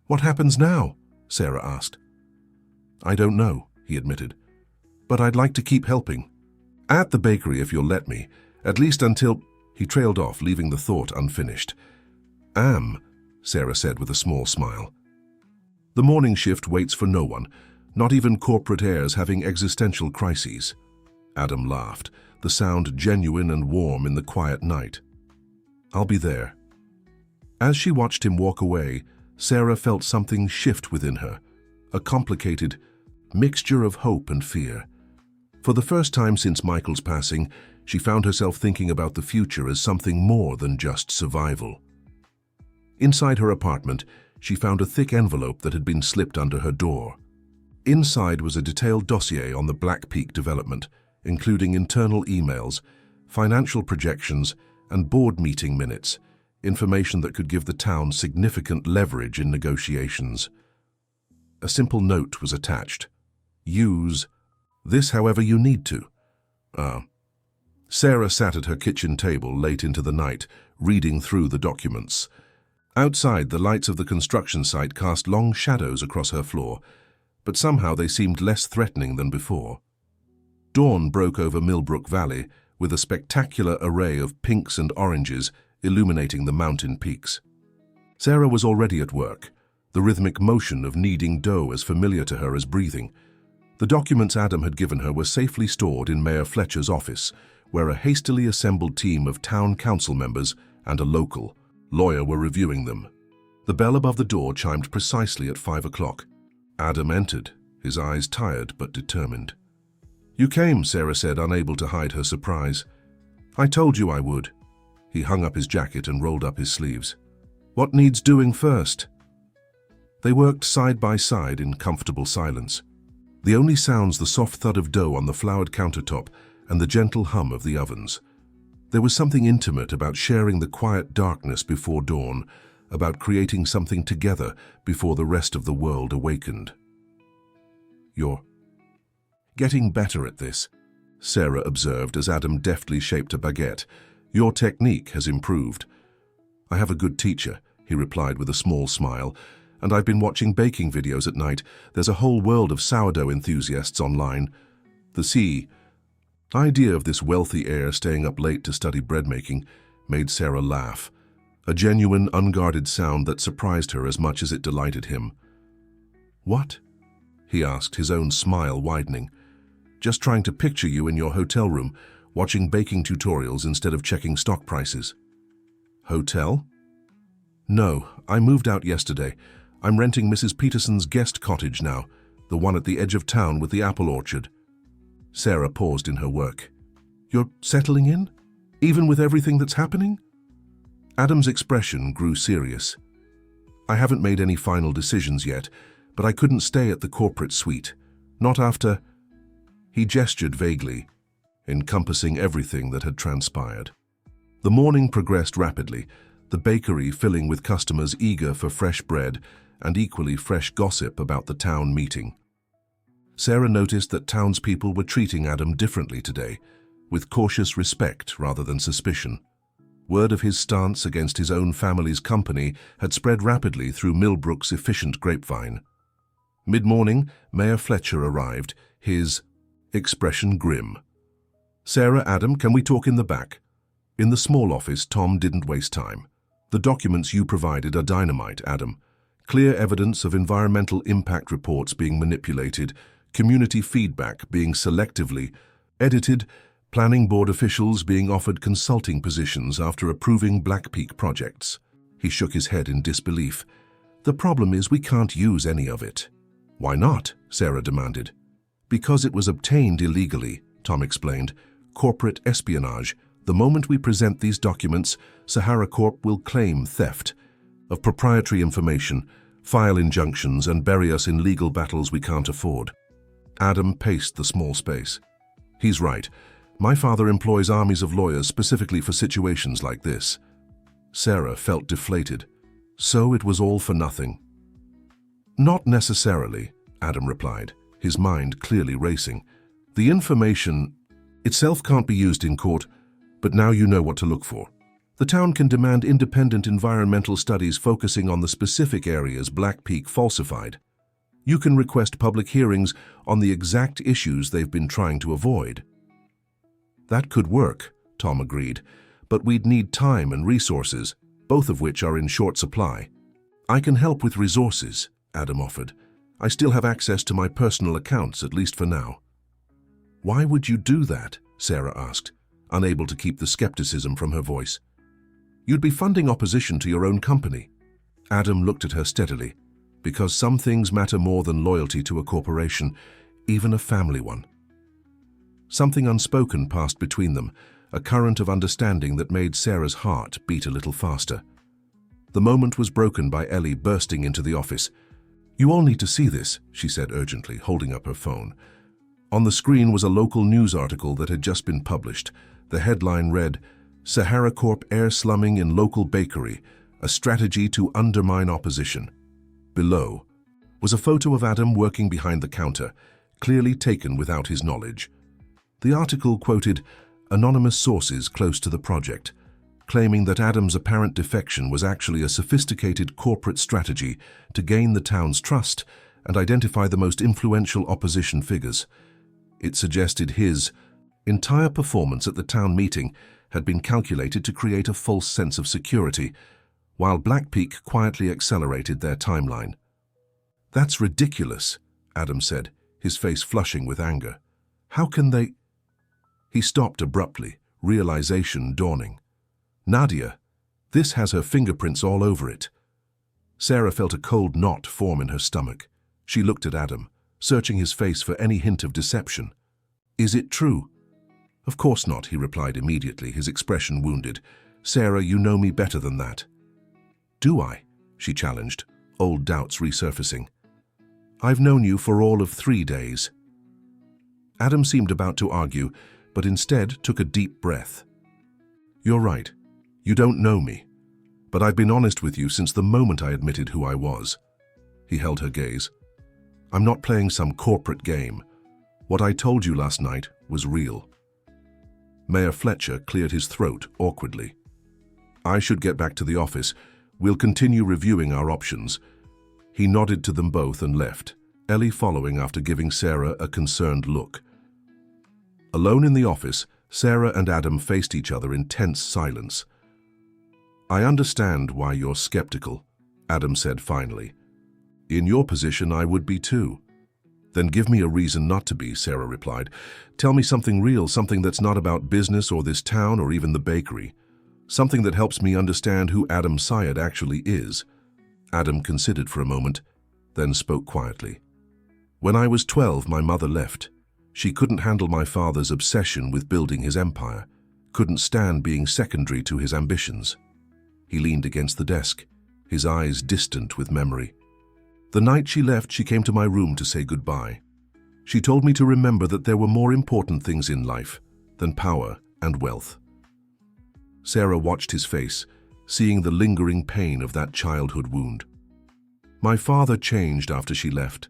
What happens now? Sarah asked. I don't know, he admitted, but I'd like to keep helping. At the bakery, if you'll let me, at least until... He trailed off, leaving the thought unfinished. Sarah said with a small smile. The morning shift waits for no one, not even corporate heirs having existential crises. Adam laughed, the sound genuine and warm in the quiet night. I'll be there. As she watched him walk away, Sarah felt something shift within her, a complicated mixture of hope and fear. For the first time since Michael's passing, she found herself thinking about the future as something more than just survival. Inside her apartment, she found a thick envelope that had been slipped under her door. Inside was a detailed dossier on the Black Peak development, including internal emails, financial projections, and board meeting minutes. information that could give the town significant leverage in negotiations. A simple note was attached. Use this however you need to. Sarah sat at her kitchen table late into the night, reading through the documents. Outside, the lights of the construction site cast long shadows across her floor, but somehow they seemed less threatening than before. Dawn broke over Milbrook Valley with a spectacular array of pinks and oranges illuminating the mountain peaks. Sarah was already at work, the rhythmic motion of kneading dough as familiar to her as breathing. The documents Adam had given her were safely stored in Mayor Fletcher's office, where a hastily assembled team of town council members and a local lawyer were reviewing them. The bell above the door chimed precisely at 5 o'clock. Adam entered, his eyes tired but determined. "You came," Sarah said, unable to hide her surprise. "I told you I would." He hung up his jacket and rolled up his sleeves. "What needs doing first?" They worked side by side in comfortable silence. The only sounds the soft thud of dough on the floured countertop and the gentle hum of the ovens. There was something intimate about sharing the quiet darkness before dawn, about creating something together before the rest of the world awakened. "You're getting better at this," Sarah observed as Adam deftly shaped a baguette. "Your technique has improved." "I have a good teacher," he replied with a small smile, "and I've been watching baking videos at night. There's a whole world of sourdough enthusiasts online." The idea of this wealthy heir staying up late to study bread making made Sarah laugh, a genuine, unguarded sound that surprised her as much as it delighted him. "What?" he asked, his own smile widening. "Just trying to picture you in your hotel room, watching baking tutorials instead of checking stock prices." "Hotel?" "No, I moved out yesterday. I'm renting Mrs. Peterson's guest cottage now, the one at the edge of town with the apple orchard." Sarah paused in her work. "You're settling in? Even with everything that's happening?" Adam's expression grew serious. "I haven't made any final decisions yet, but I couldn't stay at the corporate suite. Not after—" He gestured vaguely, encompassing everything that had transpired. The morning progressed rapidly, the bakery filling with customers eager for fresh bread and equally fresh gossip about the town meeting. Sarah noticed that townspeople were treating Adam differently today, with cautious respect rather than suspicion. Word of his stance against his own family's company had spread rapidly through Milbrook's efficient grapevine. Mid-morning, Mayor Fletcher arrived, his expression grim. "Sarah, Adam, can we talk in the back?" In the small office, Tom didn't waste time. "The documents you provided are dynamite, Adam. Clear evidence of environmental impact reports being manipulated, community feedback being selectively edited, planning board officials being offered consulting positions after approving Black Peak projects." He shook his head in disbelief. "The problem is we can't use any of it." "Why not?" Sarah demanded. "Because it was obtained illegally," Tom explained. "Corporate espionage. The moment we present these documents, Sahara Corp will claim theft of proprietary information, file injunctions, and bury us in legal battles we can't afford." Adam paced the small space. "He's right. My father employs armies of lawyers specifically for situations like this." Sarah felt deflated. So it was all for nothing. "Not necessarily," Adam replied, his mind clearly racing. "The information itself can't be used in court, but now you know what to look for. The town can demand independent environmental studies focusing on the specific areas Black Peak falsified. You can request public hearings on the exact issues they've been trying to avoid." "That could work," Tom agreed, "but we'd need time and resources, both of which are in short supply." "I can help with resources," Adam offered. "I still have access to my personal accounts, at least for now." "Why would you do that?" Sarah asked, unable to keep the skepticism from her voice. "You'd be funding opposition to your own company." Adam looked at her steadily. "Because some things matter more than loyalty to a corporation, even a family one." Something unspoken passed between them, a current of understanding that made Sarah's heart beat a little faster. The moment was broken by Ellie bursting into the office. "You all need to see this," she said urgently, holding up her phone. On the screen was a local news article that had just been published. The headline read, Sahara Corp air slumming in local bakery, a strategy to undermine opposition. Below was a photo of Adam working behind the counter, clearly taken without his knowledge. The article quoted anonymous sources close to the project, claiming that Adam's apparent defection was actually a sophisticated corporate strategy to gain the town's trust and identify the most influential opposition figures. It suggested his entire performance at the town meeting had been calculated to create a false sense of security, while Black Peak quietly accelerated their timeline. "That's ridiculous," Adam said, his face flushing with anger. "How can they—" He stopped abruptly, realization dawning. "Nadia, this has her fingerprints all over it." Sarah felt a cold knot form in her stomach. She looked at Adam, searching his face for any hint of deception. "Is it true?" "Of course not," he replied immediately, his expression wounded. "Sarah, you know me better than that." "Do I?" she challenged, old doubts resurfacing. "I've known you for all of 3 days." Adam seemed about to argue, but instead took a deep breath. "You're right. You don't know me. But I've been honest with you since the moment I admitted who I was." He held her gaze. "I'm not playing some corporate game. What I told you last night was real." Mayor Fletcher cleared his throat awkwardly. "I should get back to the office. We'll continue reviewing our options." He nodded to them both and left, Ellie following after giving Sarah a concerned look. Alone in the office, Sarah and Adam faced each other in tense silence. "I understand why you're skeptical," Adam said finally. "In your position, I would be too." "Then give me a reason not to be," Sarah replied. "Tell me something real, something that's not about business or this town or even the bakery. Something that helps me understand who Adam Syed actually is." Adam considered for a moment, then spoke quietly. "When I was 12, my mother left. She couldn't handle my father's obsession with building his empire, couldn't stand being secondary to his ambitions." He leaned against the desk, his eyes distant with memory. "The night she left, she came to my room to say goodbye. She told me to remember that there were more important things in life than power and wealth." Sarah watched his face, seeing the lingering pain of that childhood wound. "My father changed after she left.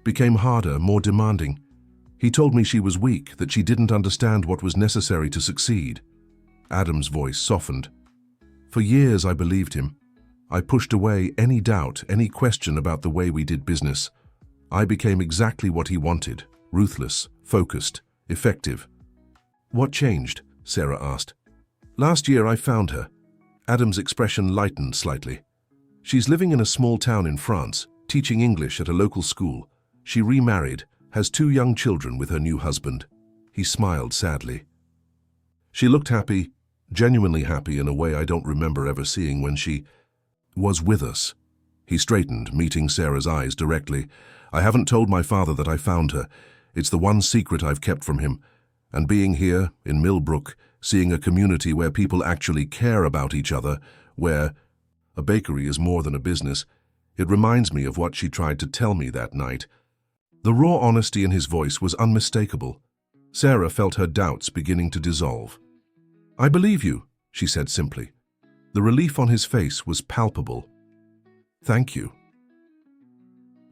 Became harder, more demanding. He told me she was weak, that she didn't understand what was necessary to succeed." Adam's voice softened. "For years I believed him. I pushed away any doubt, any question about the way we did business. I became exactly what he wanted, ruthless, focused, effective." "What changed?" Sarah asked. "Last year I found her." Adam's expression lightened slightly. "She's living in a small town in France, teaching English at a local school. She remarried, has 2 young children with her new husband." He smiled sadly. "She looked happy, genuinely happy in a way I don't remember ever seeing when she was with us." He straightened, meeting Sarah's eyes directly. "I haven't told my father that I found her. It's the one secret I've kept from him. And being here, in Milbrook, seeing a community where people actually care about each other, where a bakery is more than a business, it reminds me of what she tried to tell me that night." The raw honesty in his voice was unmistakable. Sarah felt her doubts beginning to dissolve. "I believe you," she said simply. The relief on his face was palpable. "Thank you."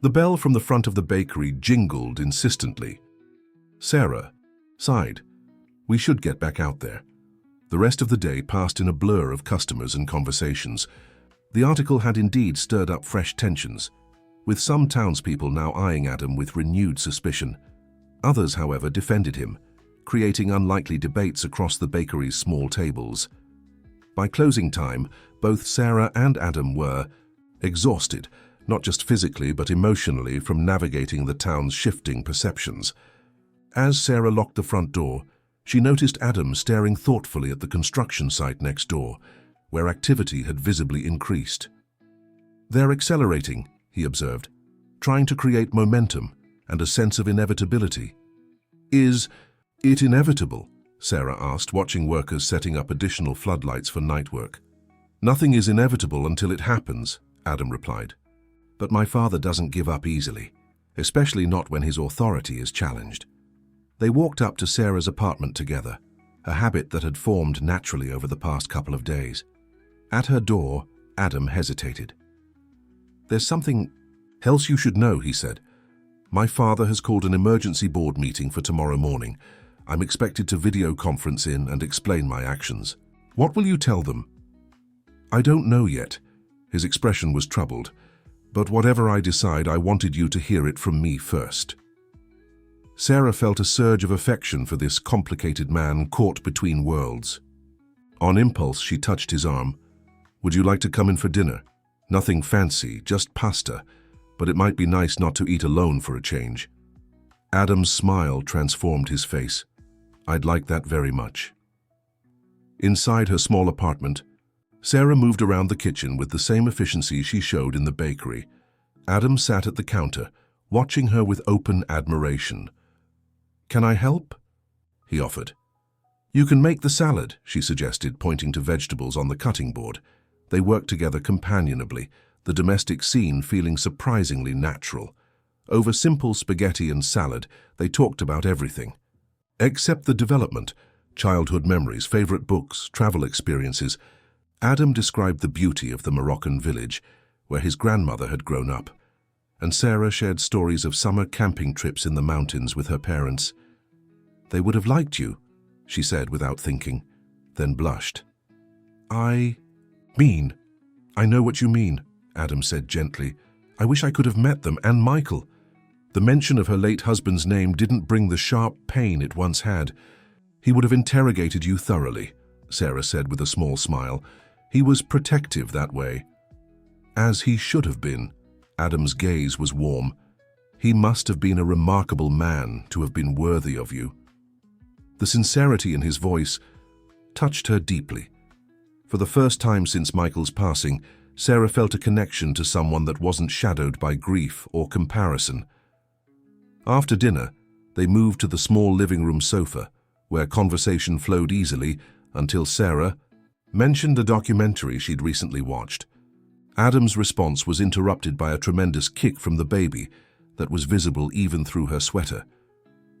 The bell from the front of the bakery jingled insistently. Sarah sighed. We should get back out there. The rest of the day passed in a blur of customers and conversations. The article had indeed stirred up fresh tensions, with some townspeople now eyeing Adam with renewed suspicion. Others, however, defended him, creating unlikely debates across the bakery's small tables. By closing time, both Sarah and Adam were exhausted, not just physically but emotionally, from navigating the town's shifting perceptions. As Sarah locked the front door, she noticed Adam staring thoughtfully at the construction site next door, where activity had visibly increased. "They're accelerating," he observed, "trying to create momentum and a sense of inevitability." "Is it inevitable?" Sarah asked, watching workers setting up additional floodlights for night work. "Nothing is inevitable until it happens," Adam replied. "But my father doesn't give up easily, especially not when his authority is challenged." They walked up to Sarah's apartment together. a habit that had formed naturally over the past couple of days. At her door, Adam hesitated. "There's something else you should know," he said. "My father has called an emergency board meeting for tomorrow morning. I'm expected to video conference in and explain my actions." "What will you tell them?" "I don't know yet." His expression was troubled. "But whatever I decide, I wanted you to hear it from me first." Sarah felt a surge of affection for this complicated man caught between worlds. On impulse, she touched his arm. "Would you like to come in for dinner? Nothing fancy, just pasta, but it might be nice not to eat alone for a change." Adam's smile transformed his face. "I'd like that very much." Inside her small apartment, Sarah moved around the kitchen with the same efficiency she showed in the bakery. Adam sat at the counter, watching her with open admiration. "Can I help?" he offered. "You can make the salad," she suggested, pointing to vegetables on the cutting board. They worked together companionably, the domestic scene feeling surprisingly natural. Over simple spaghetti and salad, they talked about everything. Except the development, childhood memories, favorite books, travel experiences. Adam described the beauty of the Moroccan village, where his grandmother had grown up, and Sarah shared stories of summer camping trips in the mountains with her parents. "They would have liked you," she said without thinking, then blushed. I know what you mean," Adam said gently. "I wish I could have met them and Michael." The mention of her late husband's name didn't bring the sharp pain it once had. "He would have interrogated you thoroughly," Sarah said with a small smile. "He was protective that way." "As he should have been." Adam's gaze was warm. "He must have been a remarkable man to have been worthy of you." The sincerity in his voice touched her deeply. For the first time since Michael's passing, Sarah felt a connection to someone that wasn't shadowed by grief or comparison. After dinner, they moved to the small living room sofa, where conversation flowed easily until Sarah mentioned a documentary she'd recently watched. Adam's response was interrupted by a tremendous kick from the baby that was visible even through her sweater.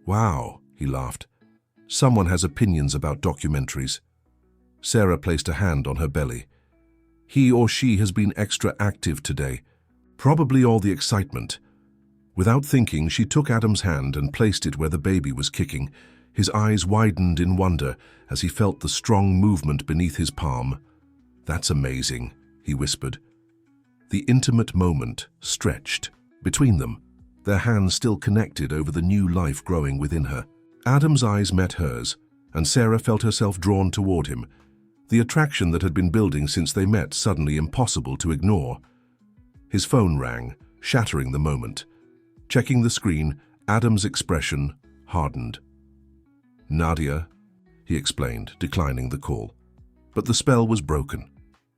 "Wow," he laughed. "Someone has opinions about documentaries." Sarah placed a hand on her belly. "He or she has been extra active today. Probably all the excitement." Without thinking, she took Adam's hand and placed it where the baby was kicking. His eyes widened in wonder as he felt the strong movement beneath his palm. "That's amazing," he whispered. The intimate moment stretched between them, their hands still connected over the new life growing within her. Adam's eyes met hers, and Sarah felt herself drawn toward him, the attraction that had been building since they met suddenly impossible to ignore. His phone rang, shattering the moment. Checking the screen, Adam's expression hardened. "Nadia," he explained, declining the call. But the spell was broken.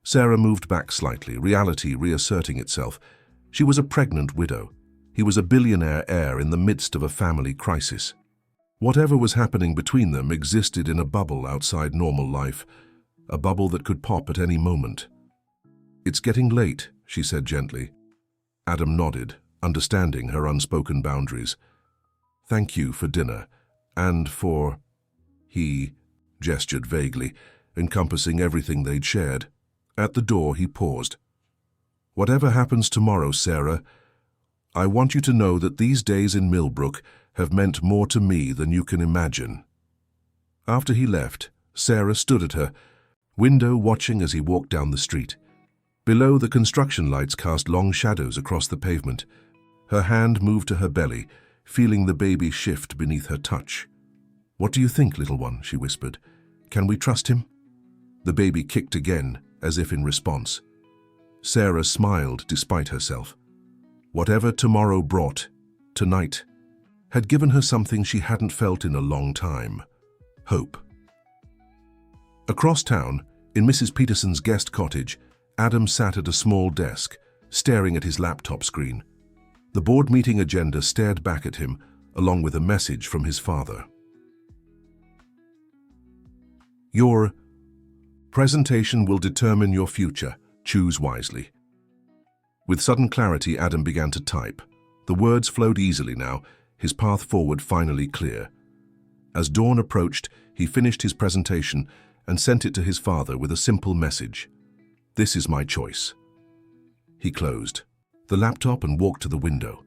Sarah moved back slightly, reality reasserting itself. She was a pregnant widow. He was a billionaire heir in the midst of a family crisis. Whatever was happening between them existed in a bubble outside normal life, a bubble that could pop at any moment. "It's getting late," she said gently. Adam nodded, understanding her unspoken boundaries. "Thank you for dinner, and for..." He gestured vaguely, encompassing everything they'd shared. At the door, he paused. "Whatever happens tomorrow, Sarah, I want you to know that these days in Milbrook have meant more to me than you can imagine." After he left, Sarah stood at her window watching as he walked down the street. Below, the construction lights cast long shadows across the pavement. Her hand moved to her belly, feeling the baby shift beneath her touch. "What do you think, little one?" she whispered. "Can we trust him?" The baby kicked again, as if in response. Sarah smiled despite herself. Whatever tomorrow brought, tonight had given her something she hadn't felt in a long time: hope. Across town, in Mrs. Peterson's guest cottage, Adam sat at a small desk, staring at his laptop screen. The board meeting agenda stared back at him, along with a message from his father. "Your presentation will determine your future. Choose wisely." With sudden clarity, Adam began to type. The words flowed easily now, his path forward finally clear. As dawn approached, he finished his presentation and sent it to his father with a simple message. "This is my choice." He closed the laptop and walked to the window.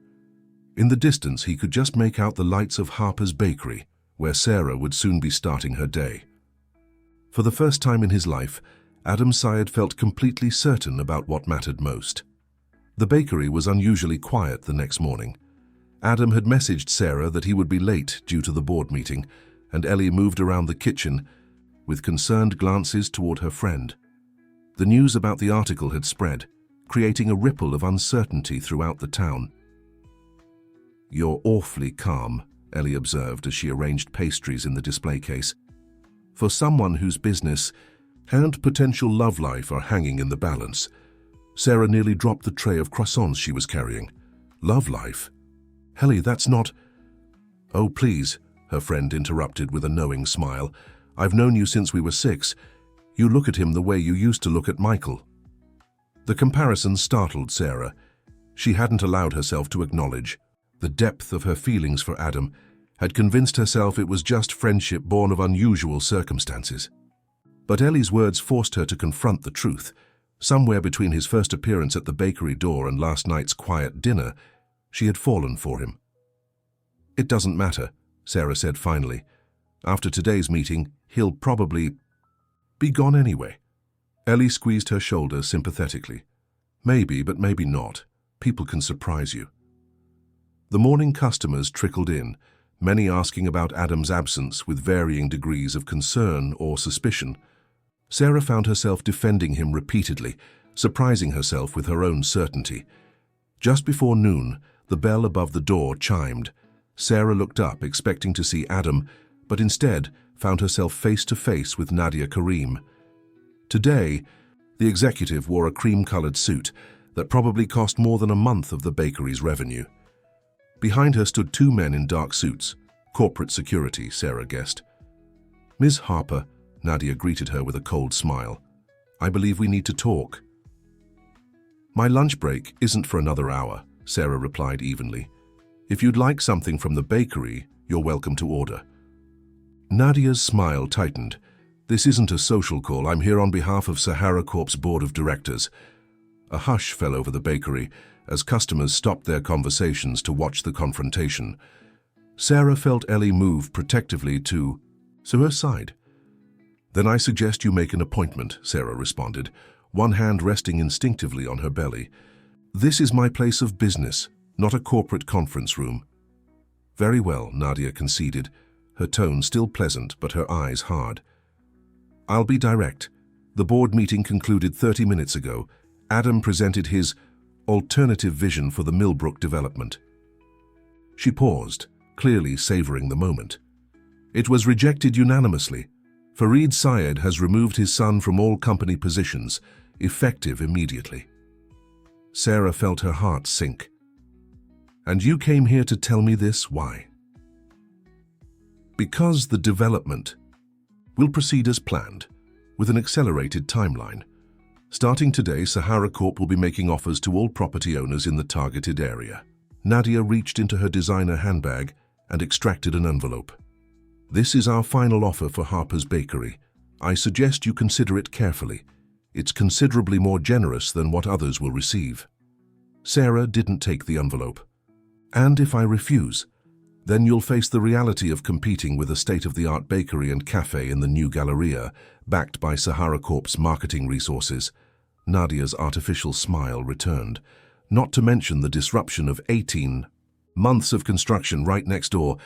In the distance, he could just make out the lights of Harper's bakery, where Sarah would soon be starting her day. For the first time in his life, Adam Syed felt completely certain about what mattered most. The bakery was unusually quiet the next morning. Adam had messaged Sarah that he would be late due to the board meeting, and Ellie moved around the kitchen with concerned glances toward her friend. The news about the article had spread, creating a ripple of uncertainty throughout the town. "You're awfully calm," Ellie observed as she arranged pastries in the display case. "For someone whose business and potential love life are hanging in the balance." Sarah nearly dropped the tray of croissants she was carrying. "Love life? Ellie, that's not—" "Oh, please," her friend interrupted with a knowing smile. "I've known you since we were 6. You look at him the way you used to look at Michael." The comparison startled Sarah. She hadn't allowed herself to acknowledge the depth of her feelings for Adam, had convinced herself it was just friendship born of unusual circumstances. But Ellie's words forced her to confront the truth. Somewhere between his first appearance at the bakery door and last night's quiet dinner, she had fallen for him. "It doesn't matter," Sarah said finally. "After today's meeting, he'll probably be gone anyway." Ellie squeezed her shoulder sympathetically. "Maybe, but maybe not. People can surprise you." The morning customers trickled in, many asking about Adam's absence with varying degrees of concern or suspicion. Sarah found herself defending him repeatedly, surprising herself with her own certainty. Just before noon, the bell above the door chimed. Sarah looked up, expecting to see Adam, but instead found herself face to face with Nadia Karim. Today, the executive wore a cream-colored suit that probably cost more than a month of the bakery's revenue. Behind her stood 2 men in dark suits, corporate security, Sarah guessed. "Ms. Harper," Nadia greeted her with a cold smile. "I believe we need to talk." "My lunch break isn't for another hour," Sarah replied evenly. "If you'd like something from the bakery, you're welcome to order." Nadia's smile tightened. "This isn't a social call. I'm here on behalf of Sahara Corp's board of directors." A hush fell over the bakery as customers stopped their conversations to watch the confrontation. Sarah felt Ellie move protectively to her side. "Then I suggest you make an appointment," Sarah responded, one hand resting instinctively on her belly. "This is my place of business, not a corporate conference room." "Very well," Nadia conceded, her tone still pleasant but her eyes hard. "I'll be direct. The board meeting concluded 30 minutes ago. Adam presented his alternative vision for the Milbrook development." She paused, clearly savoring the moment. "It was rejected unanimously. Fareed Syed has removed his son from all company positions, effective immediately." Sarah felt her heart sink. "And you came here to tell me this? Why?" "Because the development will proceed as planned, with an accelerated timeline. Starting today, Sahara Corp will be making offers to all property owners in the targeted area." Nadia reached into her designer handbag and extracted an envelope. "This is our final offer for Harper's Bakery. I suggest you consider it carefully. It's considerably more generous than what others will receive." Sarah didn't take the envelope. "And if I refuse, then you'll face the reality of competing with a state-of-the-art bakery and cafe in the new Galleria, backed by Sahara Corp's marketing resources." Nadia's artificial smile returned. "Not to mention the disruption of 18 months of construction right next door.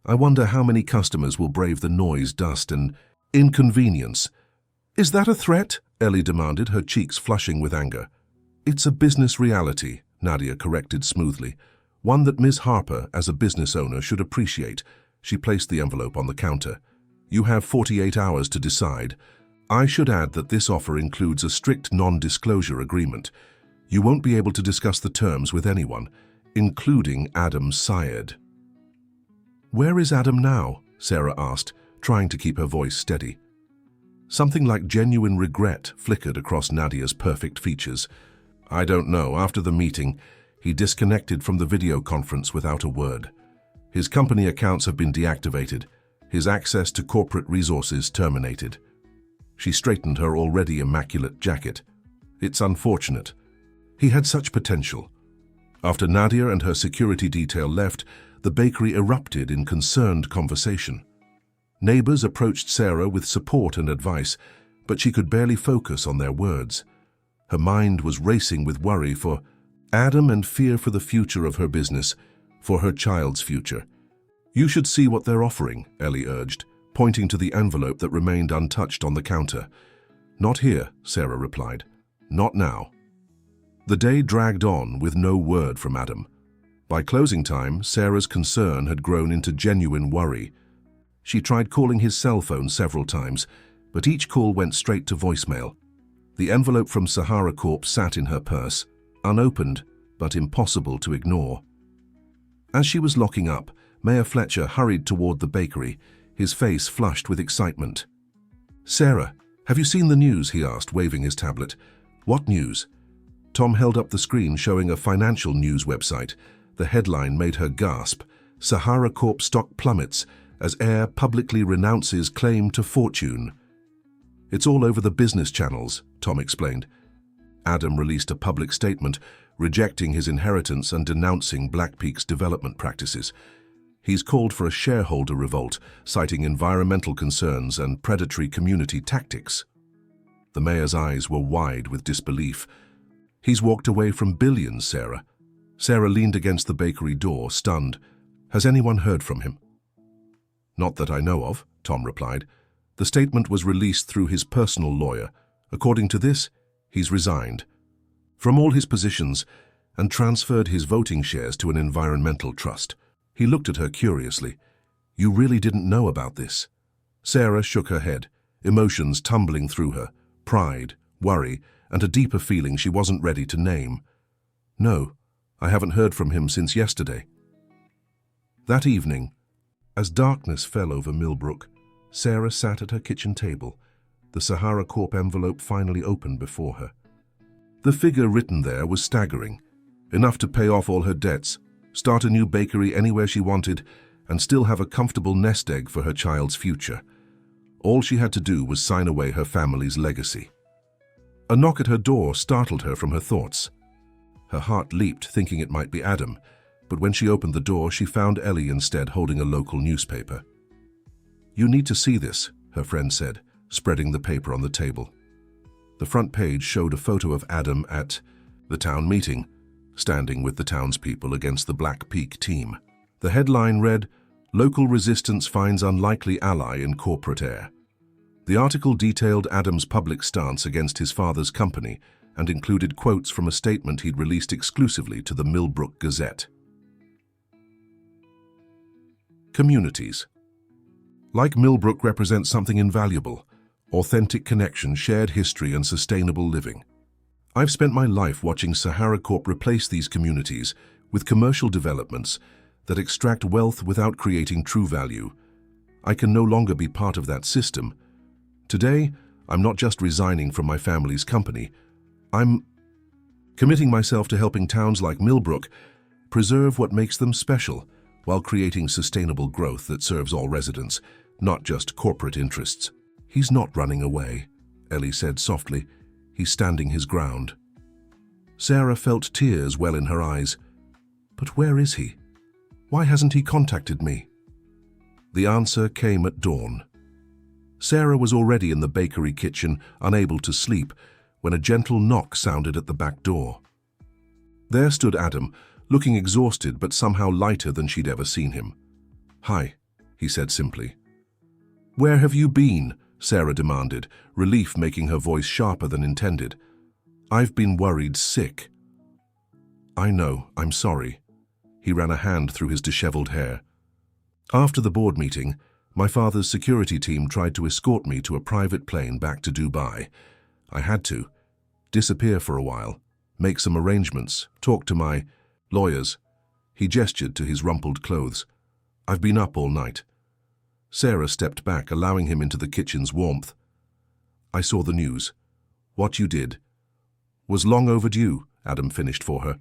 I wonder how many customers will brave the noise, dust, and inconvenience." "Is that a threat?" Ellie demanded, her cheeks flushing with anger. "It's a business reality," Nadia corrected smoothly. "One that Ms. Harper, as a business owner, should appreciate." She placed the envelope on the counter. "You have 48 hours to decide. I should add that this offer includes a strict non-disclosure agreement. You won't be able to discuss the terms with anyone, including Adam Syed." "Where is Adam now?" Sarah asked, trying to keep her voice steady. Something like genuine regret flickered across Nadia's perfect features. "I don't know. After the meeting, he disconnected from the video conference without a word. His company accounts have been deactivated. his access to corporate resources terminated. She straightened her already immaculate jacket. It's unfortunate. He had such potential. After Nadia and her security detail left, the bakery erupted in concerned conversation. Neighbors approached Sarah with support and advice, but she could barely focus on their words. Her mind was racing with worry for Adam and fear for the future of her business, for her child's future. "You should see what they're offering," Ellie urged, pointing to the envelope that remained untouched on the counter. "Not here," Sarah replied. "Not now." The day dragged on with no word from Adam. By closing time, Sarah's concern had grown into genuine worry. She tried calling his cell phone several times, but each call went straight to voicemail. The envelope from Sahara Corp sat in her purse, unopened but impossible to ignore. As she was locking up, Mayor Fletcher hurried toward the bakery, his face flushed with excitement. "Sarah, have you seen the news?" he asked, waving his tablet. "What news?" Tom held up the screen showing a financial news website. The headline made her gasp. "Sahara Corp stock plummets as heir publicly renounces claim to fortune." "It's all over the business channels," Tom explained. Adam released a public statement rejecting his inheritance and denouncing Black Peak's development practices. He's called for a shareholder revolt, citing environmental concerns and predatory community tactics. The mayor's eyes were wide with disbelief. "He's walked away from billions, Sarah." Sarah leaned against the bakery door, stunned. "Has anyone heard from him?" "Not that I know of," Tom replied. The statement was released through his personal lawyer. According to this, he's resigned from all his positions and transferred his voting shares to an environmental trust. He looked at her curiously. "You really didn't know about this?" Sarah shook her head, emotions tumbling through her, pride, worry, and a deeper feeling she wasn't ready to name. "No, I haven't heard from him since yesterday." That evening, as darkness fell over Milbrook, Sarah sat at her kitchen table, the Sahara Corp envelope finally opened before her. The figure written there was staggering, enough to pay off all her debts, start a new bakery anywhere she wanted, and still have a comfortable nest egg for her child's future. All she had to do was sign away her family's legacy. A knock at her door startled her from her thoughts. Her heart leaped, thinking it might be Adam, but when she opened the door, she found Ellie instead holding a local newspaper. "You need to see this," her friend said, spreading the paper on the table. The front page showed a photo of Adam at the town meeting, standing with the townspeople against the Black Peak team. The headline read, "Local resistance finds unlikely ally in corporate heir." The article detailed Adam's public stance against his father's company and included quotes from a statement he'd released exclusively to the Millbrook Gazette. Communities. Like Milbrook represent something invaluable: authentic connection, shared history, and sustainable living. I've spent my life watching Sahara Corp replace these communities with commercial developments that extract wealth without creating true value. I can no longer be part of that system. Today, I'm not just resigning from my family's company. I'm committing myself to helping towns like Milbrook preserve what makes them special while creating sustainable growth that serves all residents, not just corporate interests. "He's not running away," Ellie said softly. "He's standing his ground." Sarah felt tears well in her eyes. "But where is he? Why hasn't he contacted me?" The answer came at dawn. Sarah was already in the bakery kitchen, unable to sleep, when a gentle knock sounded at the back door. There stood Adam, looking exhausted but somehow lighter than she'd ever seen him. "Hi," he said simply. "Where have you been?" Sarah demanded, relief making her voice sharper than intended. "I've been worried sick." "I know, I'm sorry." He ran a hand through his disheveled hair. "After the board meeting, my father's security team tried to escort me to a private plane back to Dubai. I had to disappear for a while, make some arrangements, talk to my lawyers." He gestured to his rumpled clothes. "I've been up all night." Sarah stepped back, allowing him into the kitchen's warmth. "I saw the news. What you did was long overdue," Adam finished for her.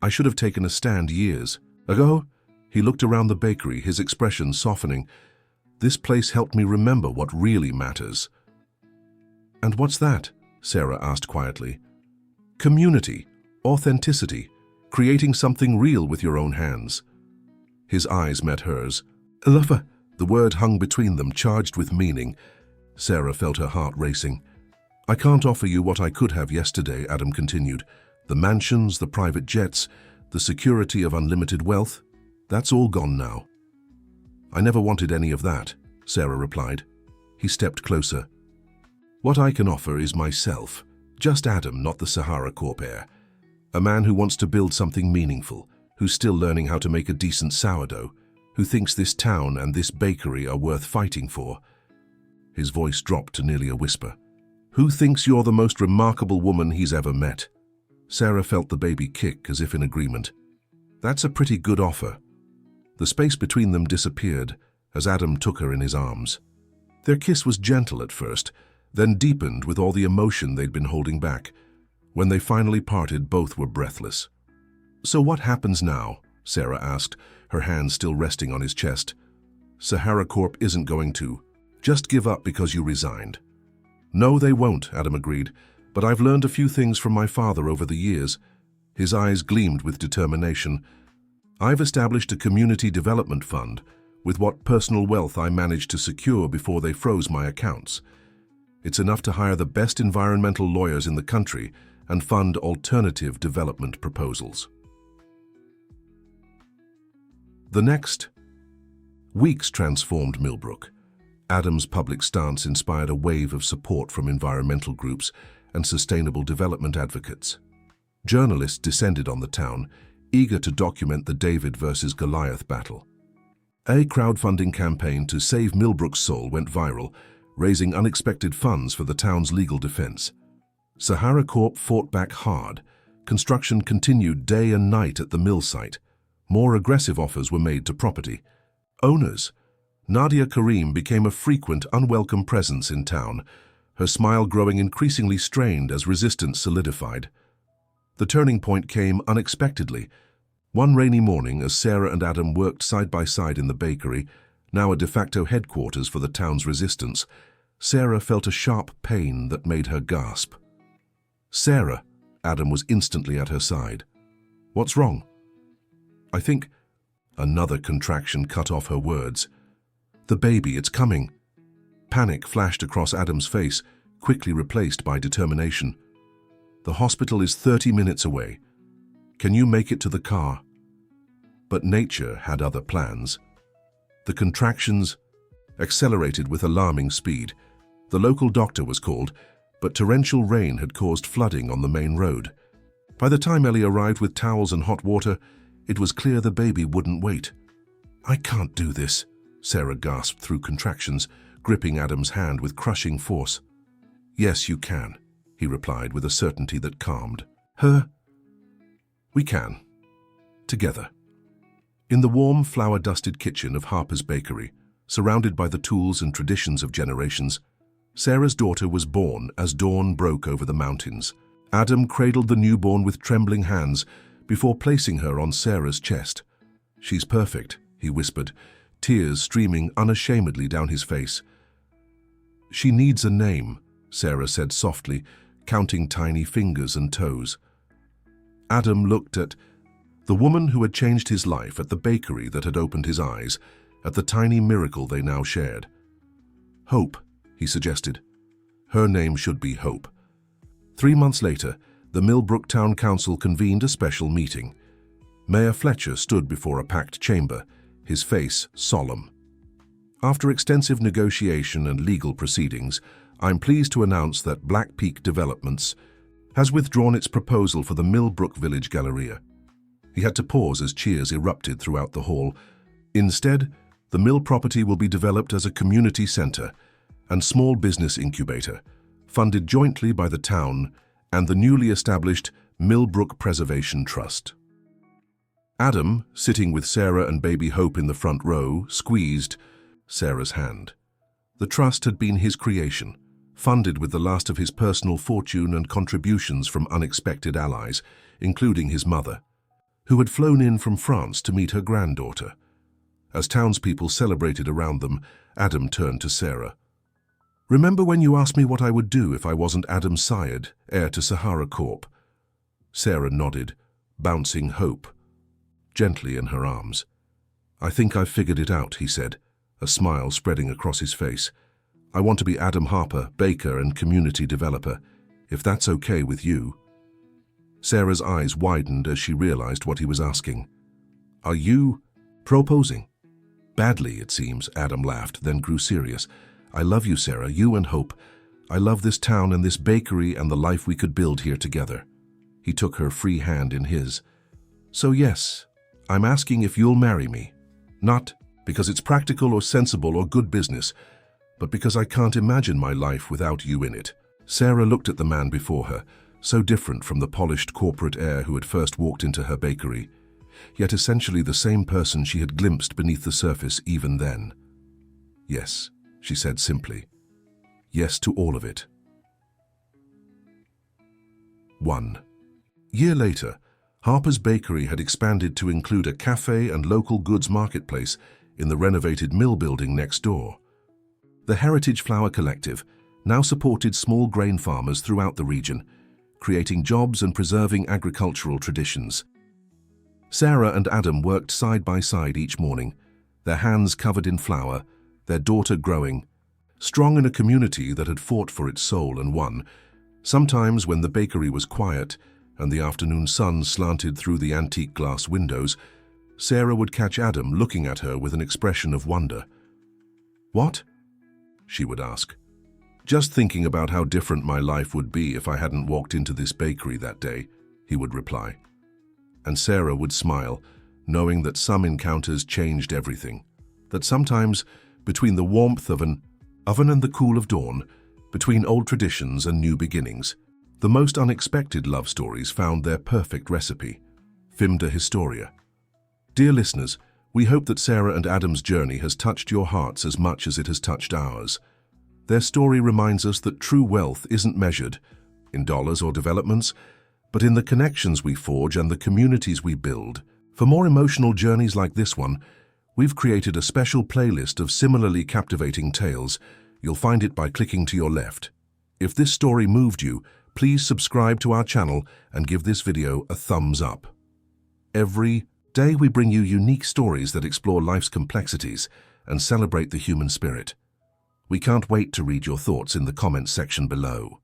"I should have taken a stand years ago." He looked around the bakery, his expression softening. This place helped me remember what really matters." "And what's that?" Sarah asked quietly. "Community, authenticity, creating something real with your own hands." His eyes met hers. "Lover." The word hung between them, charged with meaning. Sarah felt her heart racing. "I can't offer you what I could have yesterday," Adam continued. "The mansions, the private jets, the security of unlimited wealth, that's all gone now." "I never wanted any of that," Sarah replied. He stepped closer. "What I can offer is myself, just Adam, not the Sahara Corp heir. A man who wants to build something meaningful, who's still learning how to make a decent sourdough, who thinks this town and this bakery are worth fighting for." His voice dropped to nearly a whisper. "Who thinks you're the most remarkable woman he's ever met?" Sarah felt the baby kick as if in agreement. "That's a pretty good offer." The space between them disappeared as Adam took her in his arms. Their kiss was gentle at first, then deepened with all the emotion they'd been holding back. When they finally parted, both were breathless. "So what happens now?" Sarah asked, her hand still resting on his chest. "Sahara Corp isn't going to just give up because you resigned." "No, they won't," Adam agreed, "but I've learned a few things from my father over the years." His eyes gleamed with determination. "I've established a community development fund with what personal wealth I managed to secure before they froze my accounts. It's enough to hire the best environmental lawyers in the country and fund alternative development proposals." The next weeks transformed Milbrook. Adam's public stance inspired a wave of support from environmental groups and sustainable development advocates. Journalists descended on the town, eager to document the David versus Goliath battle. A crowdfunding campaign to save Milbrook's soul went viral, raising unexpected funds for the town's legal defense. Sahara Corp fought back hard. Construction continued day and night at the mill site. More aggressive offers were made to property owners. Nadia Karim became a frequent, unwelcome presence in town, her smile growing increasingly strained as resistance solidified. The turning point came unexpectedly. One rainy morning, as Sarah and Adam worked side by side in the bakery, now a de facto headquarters for the town's resistance, Sarah felt a sharp pain that made her gasp. "Sarah," Adam was instantly at her side. "What's wrong?" "I think—" Another contraction cut off her words. "The baby, it's coming." Panic flashed across Adam's face, quickly replaced by determination. "The hospital is 30 minutes away. Can you make it to the car?" But nature had other plans. The contractions accelerated with alarming speed. The local doctor was called, but torrential rain had caused flooding on the main road. By the time Ellie arrived with towels and hot water, it was clear the baby wouldn't wait. "I can't do this," Sarah gasped through contractions, gripping Adam's hand with crushing force. "Yes, you can," he replied with a certainty that calmed her. "We can. Together." In the warm, flour-dusted kitchen of Harper's bakery, surrounded by the tools and traditions of generations, Sarah's daughter was born as dawn broke over the mountains. Adam cradled the newborn with trembling hands before placing her on Sarah's chest. "She's perfect," he whispered, tears streaming unashamedly down his face. "She needs a name," Sarah said softly, counting tiny fingers and toes. Adam looked at the woman who had changed his life, at the bakery that had opened his eyes, at the tiny miracle they now shared. "Hope," he suggested. Her name should be Hope. 3 months later, the Millbrook Town Council convened a special meeting. Mayor Fletcher stood before a packed chamber, his face solemn. "After extensive negotiation and legal proceedings, I'm pleased to announce that Black Peak Developments has withdrawn its proposal for the Millbrook Village Galleria." He had to pause as cheers erupted throughout the hall. "Instead, the mill property will be developed as a community center and small business incubator, funded jointly by the town and the newly established Millbrook Preservation Trust." Adam, sitting with Sarah and baby Hope in the front row, squeezed Sarah's hand. The trust had been his creation, funded with the last of his personal fortune and contributions from unexpected allies, including his mother, who had flown in from France to meet her granddaughter. As townspeople celebrated around them, Adam turned to Sarah. "Remember when you asked me what I would do if I wasn't Adam Syed, heir to Sahara Corp?" Sarah nodded, bouncing hope gently in her arms. "I think I've figured it out," he said, a smile spreading across his face. "I want to be Adam Harper, baker and community developer, if that's okay with you." Sarah's eyes widened as she realized what he was asking. "Are you proposing?" "Badly, it seems," Adam laughed, then grew serious. "I love you, Sarah, you and Hope. I love this town and this bakery and the life we could build here together." He took her free hand in his. "So yes, I'm asking if you'll marry me. Not because it's practical or sensible or good business, but because I can't imagine my life without you in it." Sarah looked at the man before her, so different from the polished corporate heir who had first walked into her bakery, yet essentially the same person she had glimpsed beneath the surface even then. "Yes," she said simply. "Yes to all of it." 1. Year later, Harper's Bakery had expanded to include a cafe and local goods marketplace in the renovated mill building next door. The Heritage Flour Collective now supported small grain farmers throughout the region, creating jobs and preserving agricultural traditions. Sarah and Adam worked side by side each morning, their hands covered in flour, their daughter growing, strong in a community that had fought for its soul and won. Sometimes when the bakery was quiet and the afternoon sun slanted through the antique glass windows, Sarah would catch Adam looking at her with an expression of wonder. "What?" she would ask. "Just thinking about how different my life would be if I hadn't walked into this bakery that day," he would reply. And Sarah would smile, knowing that some encounters changed everything. That sometimes, between the warmth of an oven and the cool of dawn, between old traditions and new beginnings, the most unexpected love stories found their perfect recipe. Fimda Historia. Dear listeners, we hope that Sarah and Adam's journey has touched your hearts as much as it has touched ours. Their story reminds us that true wealth isn't measured in dollars or developments, but in the connections we forge and the communities we build. For more emotional journeys like this one, we've created a special playlist of similarly captivating tales. You'll find it by clicking to your left. If this story moved you, please subscribe to our channel and give this video a thumbs up. Every day we bring you unique stories that explore life's complexities and celebrate the human spirit. We can't wait to read your thoughts in the comments section below.